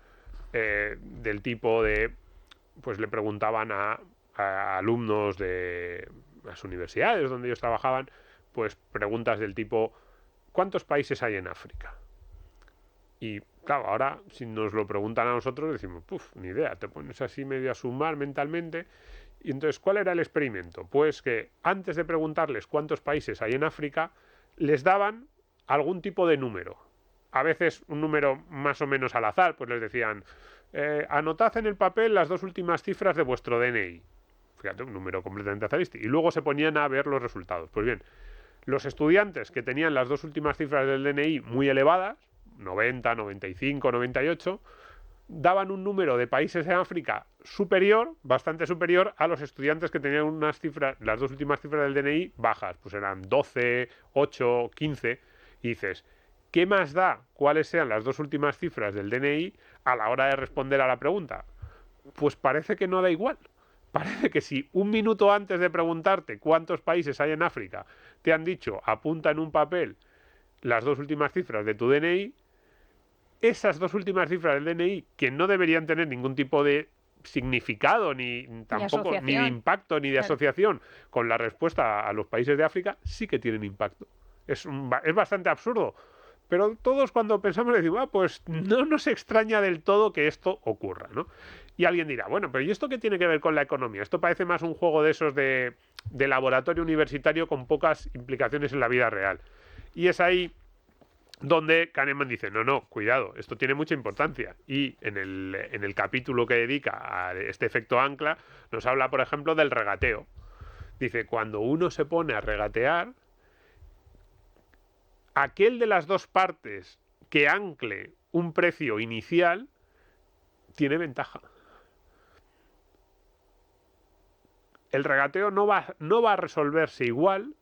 del tipo de, pues le preguntaban a alumnos de las universidades donde ellos trabajaban, pues preguntas del tipo, ¿cuántos países hay en África? Y claro, ahora si nos lo preguntan a nosotros decimos, ni idea, te pones así medio a sumar mentalmente. Y entonces, ¿cuál era el experimento? Pues que antes de preguntarles cuántos países hay en África, les daban algún tipo de número. A veces un número más o menos al azar, pues les decían, anotad en el papel las 2 últimas cifras de vuestro DNI. Fíjate, un número completamente azarista. Y luego se ponían a ver los resultados. Pues bien, los estudiantes que tenían las 2 últimas cifras del DNI muy elevadas, 90, 95, 98, daban un número de países en África superior, bastante superior a los estudiantes que tenían las 2 últimas cifras del DNI bajas, pues eran 12, 8, 15, y dices, ¿qué más da cuáles sean las 2 últimas cifras del DNI a la hora de responder a la pregunta? Pues parece que no da igual. Parece que si un minuto antes de preguntarte cuántos países hay en África te han dicho apunta en un papel las 2 últimas cifras de tu DNI, esas 2 últimas cifras del DNI, que no deberían tener ningún tipo de significado, ni tampoco, ni de impacto, ni de asociación con la respuesta a los países de África, sí que tienen impacto. Es bastante absurdo. Pero todos cuando pensamos decimos, pues no nos extraña del todo que esto ocurra, ¿no? Y alguien dirá, bueno, pero ¿y esto qué tiene que ver con la economía? Esto parece más un juego de esos de laboratorio universitario con pocas implicaciones en la vida real. Y es ahí donde Kahneman dice, no, cuidado, esto tiene mucha importancia. Y en el capítulo que dedica a este efecto ancla, nos habla, por ejemplo, del regateo. Dice, cuando uno se pone a regatear, aquel de las 2 partes que ancle un precio inicial tiene ventaja. El regateo no va a resolverse igual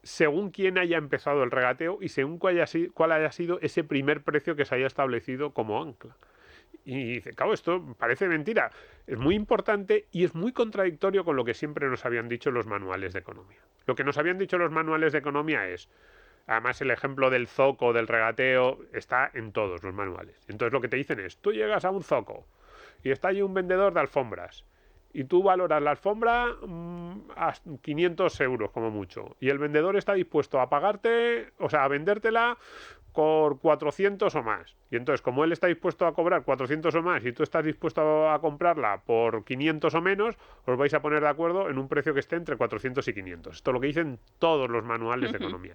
según quién haya empezado el regateo y según cuál haya sido ese primer precio que se haya establecido como ancla. Y dice, claro, esto parece mentira. Es muy importante y es muy contradictorio con lo que siempre nos habían dicho los manuales de economía. Lo que nos habían dicho los manuales de economía es, además el ejemplo del zoco, del regateo, está en todos los manuales. Entonces lo que te dicen es, tú llegas a un zoco y está allí un vendedor de alfombras y tú valoras la alfombra a 500 euros como mucho y el vendedor está dispuesto a pagarte, o sea, a vendértela por 400 o más. Y entonces, como él está dispuesto a cobrar 400 o más y tú estás dispuesto a comprarla por 500 o menos, os vais a poner de acuerdo en un precio que esté entre 400 y 500. Esto es lo que dicen todos los manuales de economía.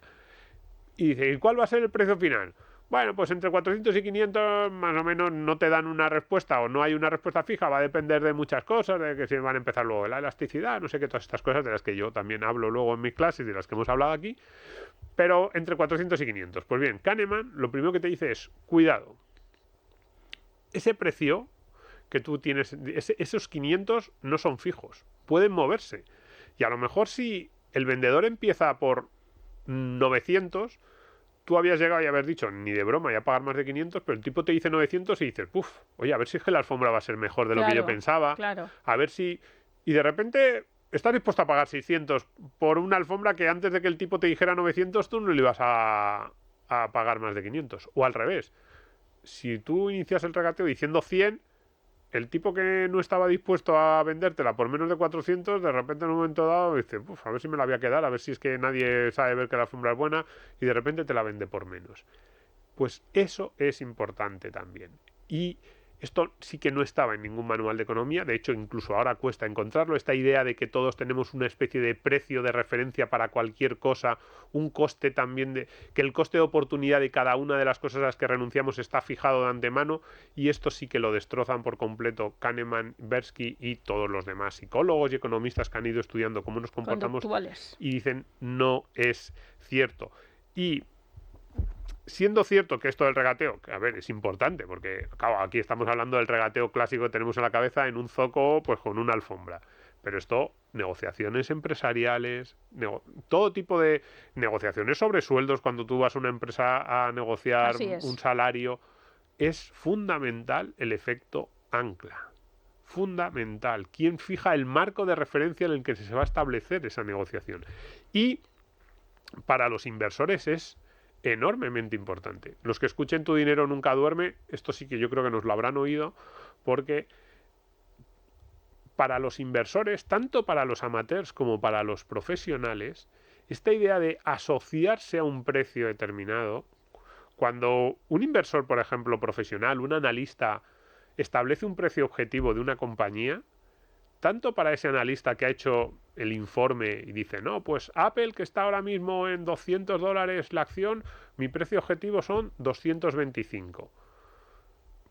Y dice, ¿y cuál va a ser el precio final? Bueno, pues entre 400 y 500 más o menos no te dan una respuesta o no hay una respuesta fija, va a depender de muchas cosas, de que si van a empezar luego la elasticidad, no sé qué, todas estas cosas de las que yo también hablo luego en mis clases, de las que hemos hablado aquí, pero entre 400 y 500. Pues bien, Kahneman lo primero que te dice es, cuidado, ese precio que tú tienes, esos 500 no son fijos, pueden moverse. Y a lo mejor si el vendedor empieza por 900, tú habías llegado y haber dicho, ni de broma, ya pagar más de 500, pero el tipo te dice 900 y dices, oye, a ver si es que la alfombra va a ser mejor de lo que yo pensaba, claro. a ver si... y de repente estás dispuesto a pagar 600 por una alfombra que antes de que el tipo te dijera 900 tú no le ibas a pagar más de 500. O al revés, si tú inicias el regateo diciendo 100, el tipo que no estaba dispuesto a vendértela por menos de 400, de repente en un momento dado dice, a ver si me la voy a quedar, a ver si es que nadie sabe ver que la alfombra es buena, y de repente te la vende por menos. Pues eso es importante también. Y esto sí que no estaba en ningún manual de economía, de hecho incluso ahora cuesta encontrarlo, esta idea de que todos tenemos una especie de precio de referencia para cualquier cosa, un coste también, que el coste de oportunidad de cada una de las cosas a las que renunciamos está fijado de antemano, y esto sí que lo destrozan por completo Kahneman, Tversky y todos los demás psicólogos y economistas que han ido estudiando cómo nos comportamos y dicen no es cierto. Y siendo cierto que esto del regateo, que a ver, es importante, porque claro, aquí estamos hablando del regateo clásico que tenemos en la cabeza en un zoco, pues con una alfombra. Pero esto, negociaciones empresariales, todo tipo de negociaciones sobre sueldos, cuando tú vas a una empresa a negociar un salario, es fundamental el efecto ancla. Fundamental. ¿Quién fija el marco de referencia en el que se va a establecer esa negociación? Y para los inversores es enormemente importante. Los que escuchen Tu dinero nunca duerme, esto sí que yo creo que nos lo habrán oído, porque para los inversores, tanto para los amateurs como para los profesionales, esta idea de asociarse a un precio determinado, cuando un inversor, por ejemplo, profesional, un analista, establece un precio objetivo de una compañía, tanto para ese analista que ha hecho el informe y dice, no, pues Apple, que está ahora mismo en $200 la acción, mi precio objetivo son 225.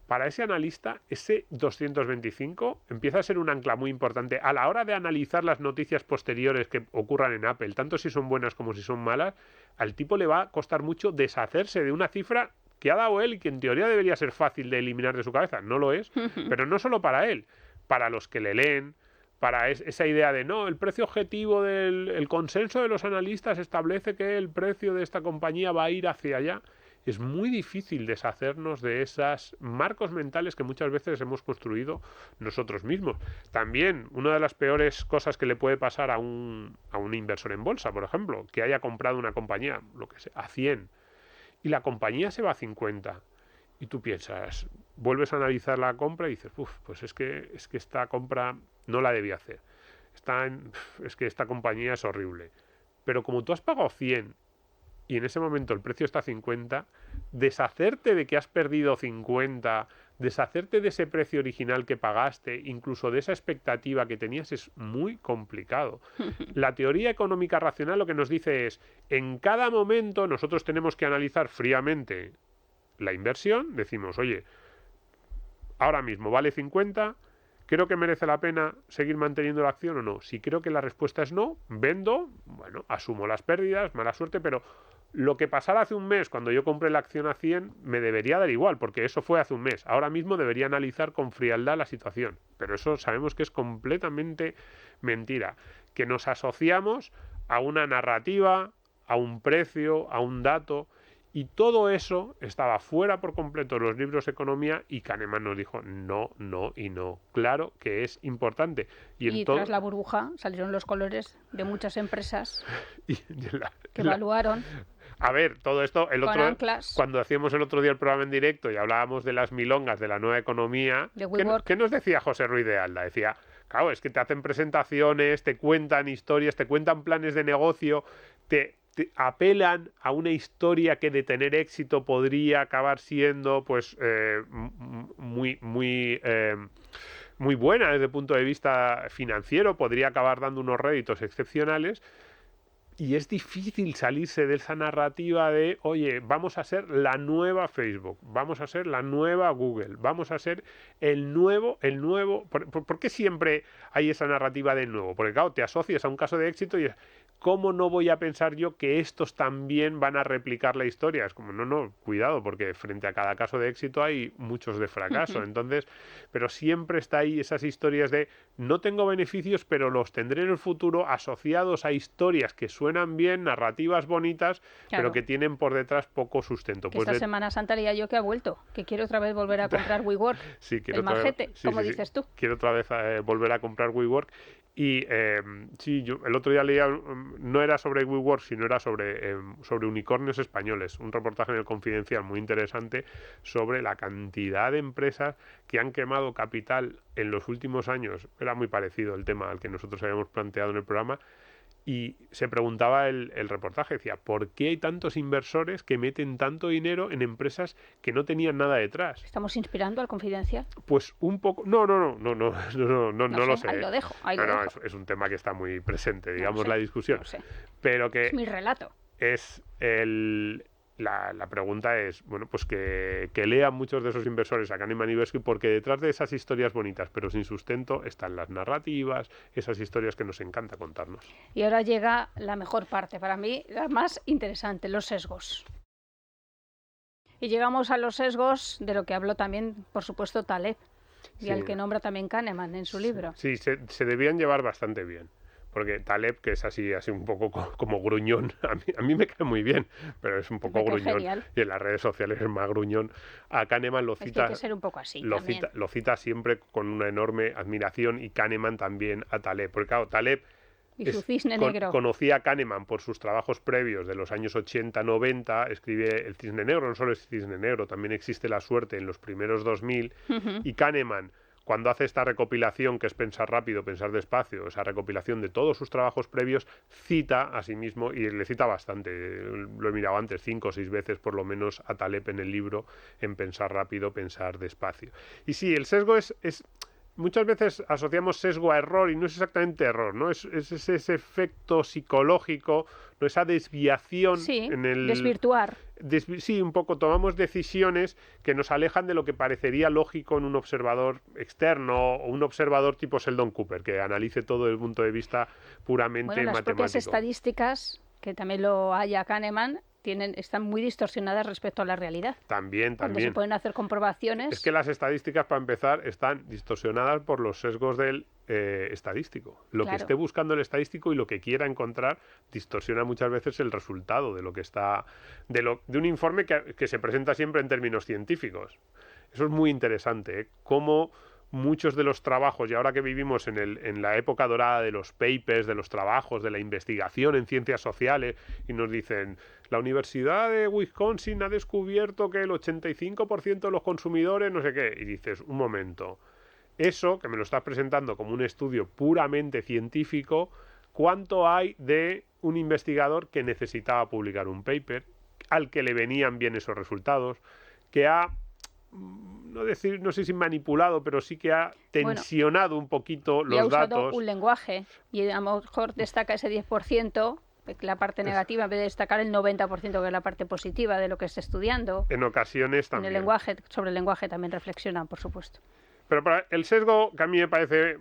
Para ese analista, ese 225 empieza a ser un ancla muy importante. A la hora de analizar las noticias posteriores que ocurran en Apple, tanto si son buenas como si son malas, al tipo le va a costar mucho deshacerse de una cifra que ha dado él y que en teoría debería ser fácil de eliminar de su cabeza. No lo es, pero no solo para él, para los que le leen, para esa idea de no, el precio objetivo el consenso de los analistas establece que el precio de esta compañía va a ir hacia allá. Es muy difícil deshacernos de esos marcos mentales que muchas veces hemos construido nosotros mismos. También, una de las peores cosas que le puede pasar a un inversor en bolsa, por ejemplo, que haya comprado una compañía, lo que sea, a 100, y la compañía se va a 50. Y tú piensas, vuelves a analizar la compra y dices, pues es que esta compra no la debía hacer. Es que esta compañía es horrible. Pero como tú has pagado 100 y en ese momento el precio está a 50, deshacerte de que has perdido 50, deshacerte de ese precio original que pagaste, incluso de esa expectativa que tenías, es muy complicado. La teoría económica racional lo que nos dice es, en cada momento nosotros tenemos que analizar fríamente la inversión, decimos, oye, ahora mismo vale 50, ¿creo que merece la pena seguir manteniendo la acción o no? Si creo que la respuesta es no, vendo, bueno, asumo las pérdidas, mala suerte, pero lo que pasara hace un mes cuando yo compré la acción a 100 me debería dar igual, porque eso fue hace un mes. Ahora mismo debería analizar con frialdad la situación, pero eso sabemos que es completamente mentira, que nos asociamos a una narrativa, a un precio, a un dato. Y todo eso estaba fuera por completo de los libros de economía y Kahneman nos dijo no, no y no. Claro que es importante. Y tras la burbuja salieron los colores de muchas empresas que evaluaron. A ver, todo esto, cuando hacíamos el otro día el programa en directo y hablábamos de las milongas de la nueva economía, ¿qué nos decía José Ruiz de Alda? Decía, claro, es que te hacen presentaciones, te cuentan historias, te cuentan planes de negocio, te apelan a una historia que de tener éxito podría acabar siendo pues muy buena desde el punto de vista financiero, podría acabar dando unos réditos excepcionales, y es difícil salirse de esa narrativa de, oye, vamos a ser la nueva Facebook, vamos a ser la nueva Google, vamos a ser el nuevo. ¿Por qué siempre hay esa narrativa de nuevo? Porque claro, te asocias a un caso de éxito y es, ¿cómo no voy a pensar yo que estos también van a replicar la historia? Es como, no, cuidado, porque frente a cada caso de éxito hay muchos de fracaso. Entonces, pero siempre está ahí esas historias de no tengo beneficios, pero los tendré en el futuro asociados a historias que suenan bien, narrativas bonitas, pero que tienen por detrás poco sustento. Pues esta Semana Santa leía yo que ha vuelto, que quiero otra vez volver a comprar WeWork, sí, el majete, como dices tú. Quiero otra vez volver a comprar WeWork. Y sí, yo el otro día leía, no era sobre WeWork, sino era sobre unicornios españoles, un reportaje en El Confidencial muy interesante sobre la cantidad de empresas que han quemado capital en los últimos años. Era muy parecido el tema al que nosotros habíamos planteado en el programa. Y se preguntaba el reportaje, decía, ¿por qué hay tantos inversores que meten tanto dinero en empresas que no tenían nada detrás? ¿Estamos inspirando al Confidencial? Pues un poco, no lo sé. Ahí lo dejo. Es un tema que está muy presente, digamos, la discusión. No sé. Pero que es mi relato. Es la pregunta es, bueno, pues que lean muchos de esos inversores a Kahneman y Tversky, porque detrás de esas historias bonitas pero sin sustento están las narrativas, esas historias que nos encanta contarnos. Y ahora llega la mejor parte, para mí la más interesante, los sesgos. Y llegamos a los sesgos de lo que habló también, por supuesto, Taleb, y al que nombra también Kahneman en su libro. Sí, se debían llevar bastante bien. Porque Taleb, que es así un poco como gruñón, a mí me cae muy bien, pero es un poco gruñón. Genial. Y en las redes sociales es más gruñón. A Kahneman lo cita. Es que hay que ser un poco así lo cita siempre con una enorme admiración, y Kahneman también a Taleb. Porque claro, Taleb y su cisne negro. Conocía a Kahneman por sus trabajos previos de los años 80-90, escribe El Cisne Negro, no solo es Cisne Negro, también existe La Suerte en los primeros 2000, y Kahneman, cuando hace esta recopilación, que es Pensar rápido, pensar despacio, esa recopilación de todos sus trabajos previos, cita a sí mismo, y le cita bastante, lo he mirado antes, 5 o 6 veces por lo menos a Taleb en el libro, en Pensar rápido, pensar despacio. Y sí, el sesgo es muchas veces asociamos sesgo a error, y no es exactamente error, ¿no? Es ese efecto psicológico, ¿no? Esa desviación en el... desvirtuar. Sí, un poco tomamos decisiones que nos alejan de lo que parecería lógico en un observador externo, o un observador tipo Sheldon Cooper, que analice todo desde el punto de vista puramente matemático. Las propias estadísticas, que también lo haya Kahneman, están muy distorsionadas respecto a la realidad. También. Donde se pueden hacer comprobaciones. Es que las estadísticas, para empezar, están distorsionadas por los sesgos del estadístico. Lo que esté buscando el estadístico y lo que quiera encontrar distorsiona muchas veces el resultado de lo que está, de un informe que se presenta siempre en términos científicos. Eso es muy interesante, ¿eh? Cómo muchos de los trabajos, y ahora que vivimos en la época dorada de los papers, de los trabajos, de la investigación en ciencias sociales, y nos dicen, la Universidad de Wisconsin ha descubierto que el 85% de los consumidores, no sé qué, y dices, un momento, eso, que me lo estás presentando como un estudio puramente científico, ¿cuánto hay de un investigador que necesitaba publicar un paper, al que le venían bien esos resultados, que ha... no sé si manipulado, pero sí que ha tensionado un poquito los datos. Y ha usado un lenguaje, y a lo mejor destaca ese 10%, la parte negativa, en vez de destacar el 90%, que es la parte positiva de lo que está estudiando. En ocasiones también. Sobre el lenguaje también reflexionan, por supuesto. Pero para el sesgo, que a mí me parece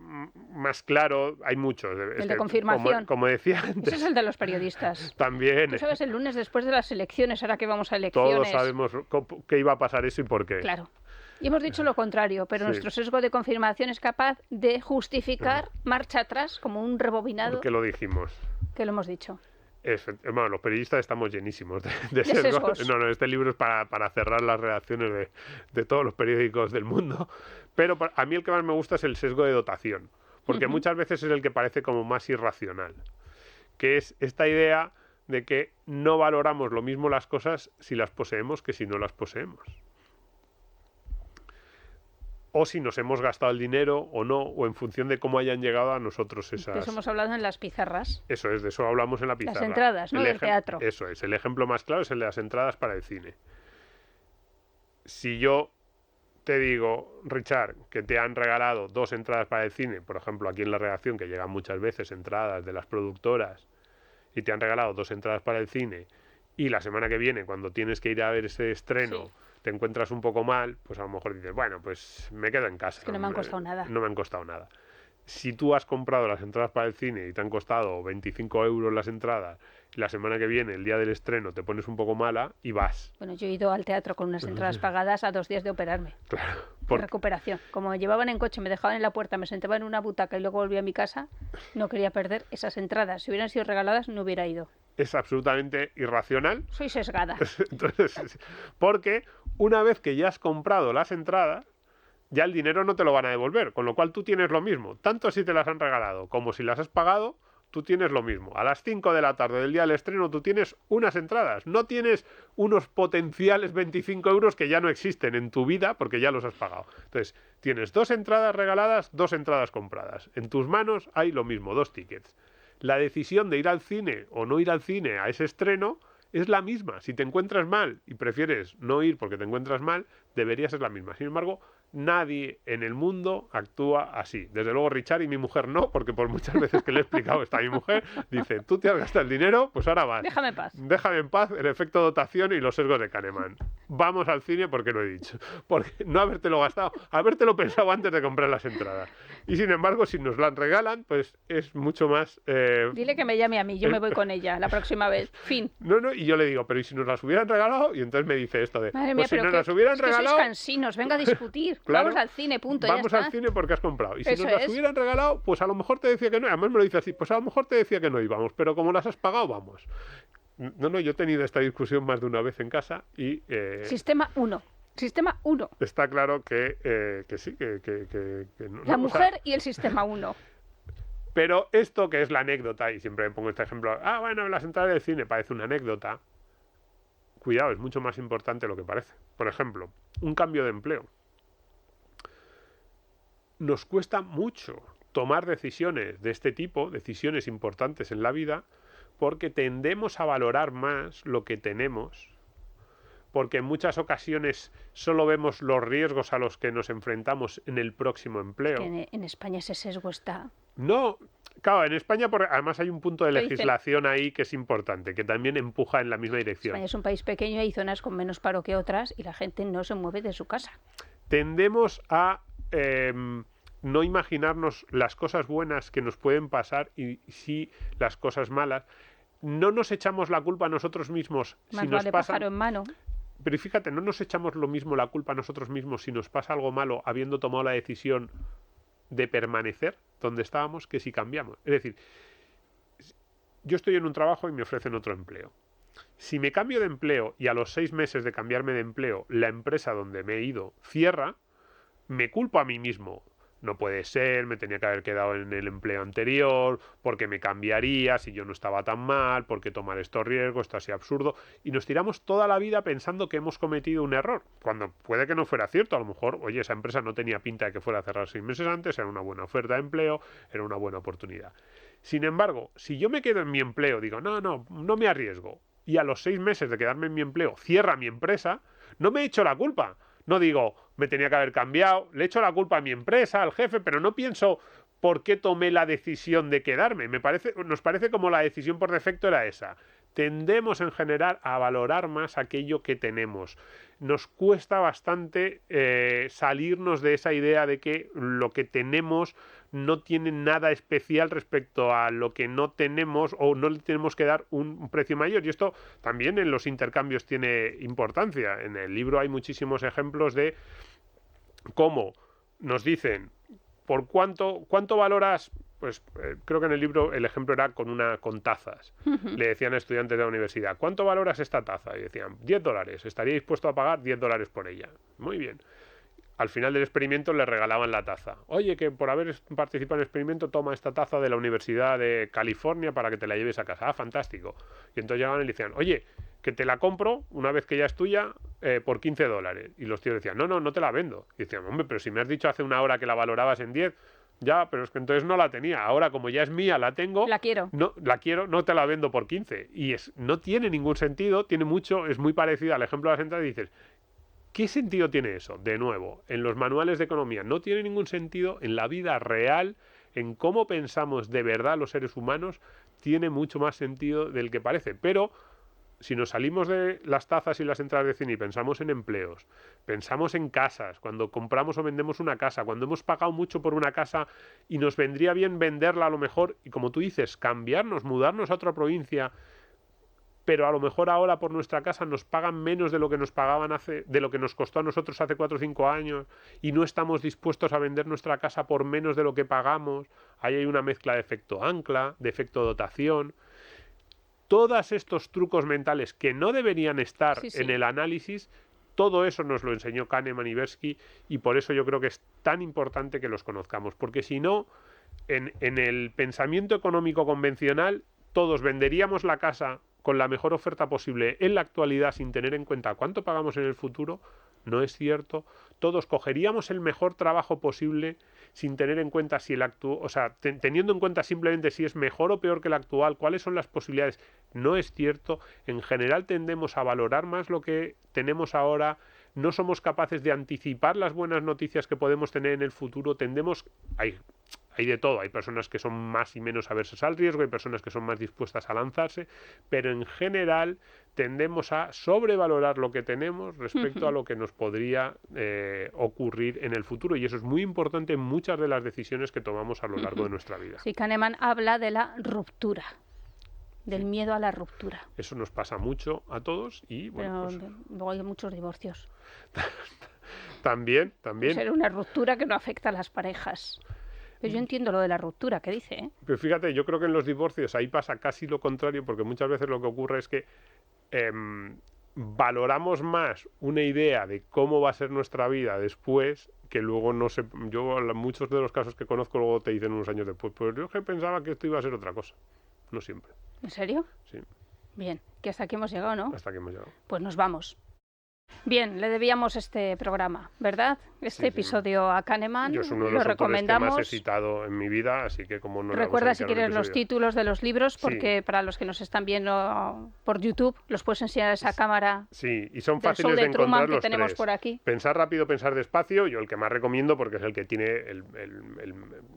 más claro, hay muchos. El de confirmación. Como decía antes. Ese es el de los periodistas. También. Tú sabes, el lunes después de las elecciones, ahora que vamos a elecciones. Todos sabemos qué iba a pasar eso y por qué. Claro. Y hemos dicho lo contrario, pero nuestro sesgo de confirmación es capaz de justificar marcha atrás, como un rebobinado. ¿Por qué lo dijimos? Que lo hemos dicho. Bueno, los periodistas estamos llenísimos de sesgos. No, este libro es para cerrar las redacciones de todos los periódicos del mundo. Pero a mí el que más me gusta es el sesgo de dotación, porque muchas veces es el que parece como más irracional, que es esta idea de que no valoramos lo mismo las cosas si las poseemos que si no las poseemos. O si nos hemos gastado el dinero o no, o en función de cómo hayan llegado a nosotros esas... De eso hemos hablado en las pizarras. Eso es, de eso hablamos en la pizarra. Las entradas, ¿no? Del teatro. Eso es, el ejemplo más claro es el de las entradas para el cine. Si yo te digo, Richard, que te han regalado 2 entradas para el cine, por ejemplo, aquí en la redacción, que llegan muchas veces entradas de las productoras, y te han regalado 2 entradas para el cine, y la semana que viene, cuando tienes que ir a ver ese estreno... te encuentras un poco mal, pues a lo mejor dices, bueno, pues me quedo en casa. Es que no me han costado nada. No me han costado nada. si tú has comprado las entradas para el cine y te han costado 25 euros las entradas, y la semana que viene, el día del estreno, te pones un poco mala y vas. Bueno, yo he ido al teatro con unas entradas pagadas a 2 días de operarme. Claro. De recuperación. Como me llevaban en coche, me dejaban en la puerta, me sentaba en una butaca y luego volvía a mi casa, no quería perder esas entradas. Si hubieran sido regaladas, no hubiera ido. Es absolutamente irracional. Soy sesgada. Entonces, porque una vez que ya has comprado las entradas, ya el dinero no te lo van a devolver, con lo cual tú tienes lo mismo. Tanto si te las han regalado como si las has pagado, tú tienes lo mismo. A las 5 de la tarde del día del estreno tú tienes unas entradas. No tienes unos potenciales 25 euros que ya no existen en tu vida porque ya los has pagado. Entonces, tienes 2 entradas regaladas, 2 entradas compradas. En tus manos hay lo mismo, 2 tickets. La decisión de ir al cine o no ir al cine a ese estreno es la misma. Si te encuentras mal y prefieres no ir porque te encuentras mal, debería ser la misma. Sin embargo, nadie en el mundo actúa así. Desde luego Richard y mi mujer no, porque por muchas veces que le he explicado esto a mi mujer, dice, tú te has gastado el dinero, pues ahora vas. Déjame en paz. Déjame en paz el efecto dotación y los sesgos de Kahneman. Vamos al cine porque lo he dicho. Porque no habértelo gastado, habértelo pensado antes de comprar las entradas. Y sin embargo, si nos las regalan, pues es mucho más... Dile que me llame a mí, yo me voy con ella la próxima vez. Fin. No, y yo le digo, pero ¿y si nos las hubieran regalado? Y entonces me dice esto de, Madre mía, pues si pero nos que, las hubieran es que regalado... sois cansinos, venga a discutir. Claro, vamos al cine, punto, vamos ya al está. cine porque has comprado. Y si Eso nos las es. hubieran regalado, pues a lo mejor te decía que no. Además me lo dice así, pues a lo mejor te decía que no íbamos, pero como las has pagado, vamos. No, yo he tenido esta discusión más de una vez en casa y... Sistema 1. Sistema 1. Está claro que sí, que no. La O mujer sea, y el sistema 1. pero esto que es la anécdota, y siempre me pongo este ejemplo, bueno, las entradas del cine parece una anécdota. Cuidado, es mucho más importante lo que parece. Por ejemplo, un cambio de empleo. Nos cuesta mucho tomar decisiones de este tipo, decisiones importantes en la vida, porque tendemos a valorar más lo que tenemos, porque en muchas ocasiones solo vemos los riesgos a los que nos enfrentamos en el próximo empleo. Que en España ese sesgo está. No, claro, en España además hay un punto de ¿Qué legislación ahí que es importante, que también empuja en la misma dirección. España es un país pequeño, hay zonas con menos paro que otras y la gente no se mueve de su casa. Tendemos a no imaginarnos las cosas buenas que nos pueden pasar y sí las cosas malas. No nos echamos la culpa a nosotros mismos Más si nos vale pasa... pájaro en mano. Pero fíjate, no nos echamos lo mismo la culpa a nosotros mismos si nos pasa algo malo habiendo tomado la decisión de permanecer donde estábamos que si cambiamos. Es decir, yo estoy en un trabajo y me ofrecen otro empleo. Si me cambio de empleo y a los 6 meses de cambiarme de empleo la empresa donde me he ido cierra, me culpo a mí mismo. No puede ser, me tenía que haber quedado en el empleo anterior, porque me cambiaría si yo no estaba tan mal, porque tomar estos riesgos, esto así absurdo. Y nos tiramos toda la vida pensando que hemos cometido un error, cuando puede que no fuera cierto. A lo mejor, oye, esa empresa no tenía pinta de que fuera a cerrar 6 meses antes, era una buena oferta de empleo, era una buena oportunidad. Sin embargo, si yo me quedo en mi empleo, digo, no me arriesgo, y a los 6 meses de quedarme en mi empleo cierra mi empresa, no me echo la culpa. No digo, me tenía que haber cambiado, le echo la culpa a mi empresa, al jefe, pero no pienso por qué tomé la decisión de quedarme. Nos parece como la decisión por defecto era esa. Tendemos en general a valorar más aquello que tenemos. Nos cuesta bastante salirnos de esa idea de que lo que tenemos no tiene nada especial respecto a lo que no tenemos o no le tenemos que dar un precio mayor. Y esto también en los intercambios tiene importancia. En el libro hay muchísimos ejemplos de cómo nos dicen por cuánto valoras. Pues creo que en el libro el ejemplo era con tazas. Le decían a estudiantes de la universidad, ¿cuánto valoras esta taza? Y decían, $10. Estaría dispuesto a pagar $10 por ella. Muy bien. Al final del experimento le regalaban la taza. Oye, que por haber participado en el experimento, toma esta taza de la Universidad de California para que te la lleves a casa. Fantástico. Y entonces llegaban y le decían, oye, que te la compro una vez que ya es tuya por $15. Y los tíos decían, no te la vendo. Y decían, hombre, pero si me has dicho hace una hora que la valorabas en 10, ya, pero es que entonces no la tenía. Ahora, como ya es mía, la tengo. La quiero. No, la quiero, no te la vendo por 15. Y no tiene ningún sentido, es muy parecido al ejemplo de las entradas y dices, ¿qué sentido tiene eso? De nuevo, en los manuales de economía no tiene ningún sentido, en la vida real, en cómo pensamos de verdad los seres humanos, tiene mucho más sentido del que parece. Pero si nos salimos de las tazas y las entradas de cine y pensamos en empleos, pensamos en casas, cuando compramos o vendemos una casa, cuando hemos pagado mucho por una casa y nos vendría bien venderla a lo mejor, y como tú dices, cambiarnos, mudarnos a otra provincia, pero a lo mejor ahora por nuestra casa nos pagan menos de lo que nos pagaban de lo que nos costó a nosotros hace 4 o 5 años, y no estamos dispuestos a vender nuestra casa por menos de lo que pagamos. Ahí hay una mezcla de efecto ancla, de efecto dotación. Todos estos trucos mentales que no deberían estar en el análisis, todo eso nos lo enseñó Kahneman y Tversky, y por eso yo creo que es tan importante que los conozcamos, porque si no, en el pensamiento económico convencional, todos venderíamos la casa con la mejor oferta posible en la actualidad sin tener en cuenta cuánto pagamos en el futuro. No es cierto. Todos cogeríamos el mejor trabajo posible sin tener en cuenta si el actual, o sea, teniendo en cuenta simplemente si es mejor o peor que el actual, cuáles son las posibilidades. No es cierto. En general tendemos a valorar más lo que tenemos ahora. No somos capaces de anticipar las buenas noticias que podemos tener en el futuro. Hay de todo, hay personas que son más y menos aversas al riesgo, hay personas que son más dispuestas a lanzarse, pero en general tendemos a sobrevalorar lo que tenemos respecto a lo que nos podría ocurrir en el futuro, y eso es muy importante en muchas de las decisiones que tomamos a lo largo de nuestra vida. Sí, Kahneman habla de la ruptura, del miedo a la ruptura. Eso nos pasa mucho a todos y bueno, pero luego hay muchos divorcios. También. Ser una ruptura que no afecta a las parejas. Pero yo entiendo lo de la ruptura, ¿qué dice? Pero fíjate, yo creo que en los divorcios ahí pasa casi lo contrario, porque muchas veces lo que ocurre es que valoramos más una idea de cómo va a ser nuestra vida después, que luego no sé. Yo, en muchos de los casos que conozco, luego te dicen unos años después, pues yo que pensaba que esto iba a ser otra cosa. No siempre. ¿En serio? Sí. Bien, que hasta aquí hemos llegado, ¿no? Hasta aquí hemos llegado. Pues nos vamos. Bien, le debíamos este programa, ¿verdad? Este episodio a Kahneman. Yo es uno de los autores que más he citado en mi vida, así que como no... Recuerda, si quieres, los títulos de los libros, porque para los que nos están viendo por YouTube, los puedes enseñar a esa cámara. Sí, y son fáciles de encontrar Truman, los que tenemos tres. Por aquí. Pensar rápido, pensar despacio, yo el que más recomiendo porque es el que tiene el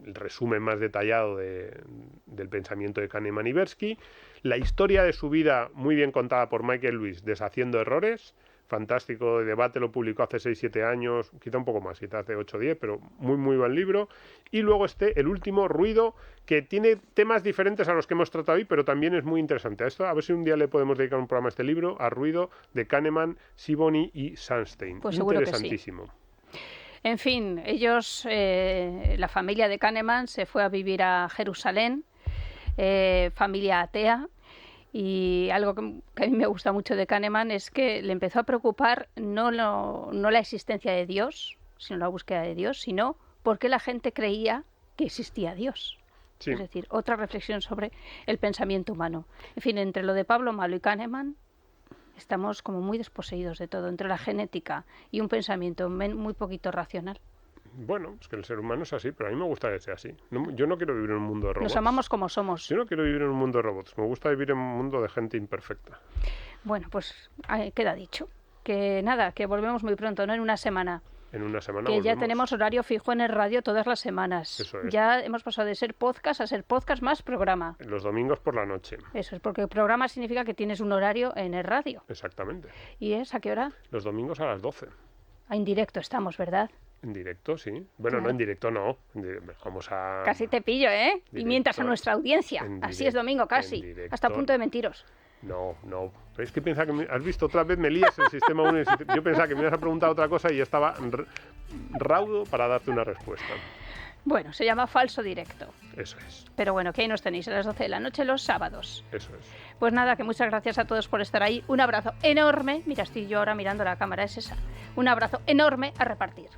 resumen más detallado del pensamiento de Kahneman y Tversky. La historia de su vida, muy bien contada por Michael Lewis, Deshaciendo errores. Fantástico, debate, lo publicó hace 6-7 años, quizá un poco más, quizá hace 8-10, pero muy muy buen libro. Y luego el último, Ruido, que tiene temas diferentes a los que hemos tratado hoy, pero también es muy interesante. A ver si un día le podemos dedicar un programa a este libro, a Ruido, de Kahneman, Sibony y Sunstein. Pues seguro interesantísimo. Que sí. En fin, ellos, la familia de Kahneman se fue a vivir a Jerusalén, familia atea. Y algo que a mí me gusta mucho de Kahneman es que le empezó a preocupar no la existencia de Dios, sino la búsqueda de Dios, sino por qué la gente creía que existía Dios. Sí. Es decir, otra reflexión sobre el pensamiento humano. En fin, entre lo de Pablo Malo y Kahneman estamos como muy desposeídos de todo, entre la genética y un pensamiento muy poquito racional. Bueno, es que el ser humano es así, pero a mí me gusta que sea así. Yo no quiero vivir en un mundo de robots. Nos amamos como somos. Yo no quiero vivir en un mundo de robots. Me gusta vivir en un mundo de gente imperfecta. Bueno, pues queda dicho. Que nada, que volvemos muy pronto, ¿no? En una semana. En una semana que volvemos. Ya tenemos horario fijo en el radio todas las semanas. Eso es. Ya hemos pasado de ser podcast a ser podcast más programa. Los domingos por la noche. Eso es, porque programa significa que tienes un horario en el radio. Exactamente. ¿Y es a qué hora? Los domingos a las 12. En directo estamos, ¿verdad? En directo, sí. Bueno, claro. No, en directo no. Vamos a... Casi te pillo, ¿eh? Directo, y mientas a nuestra audiencia. Así es domingo casi. Hasta a punto de mentiros. No. Pero es que pensaba que... Has visto, otra vez me lías el sistema 1 y el sistema... Yo pensaba que me ibas a preguntar otra cosa y estaba raudo para darte una respuesta. Bueno, se llama falso directo. Eso es. Pero bueno, que ahí nos tenéis a las 12 de la noche los sábados. Eso es. Pues nada, que muchas gracias a todos por estar ahí. Un abrazo enorme. Mira, estoy yo ahora mirando la cámara, es esa. Un abrazo enorme a repartir.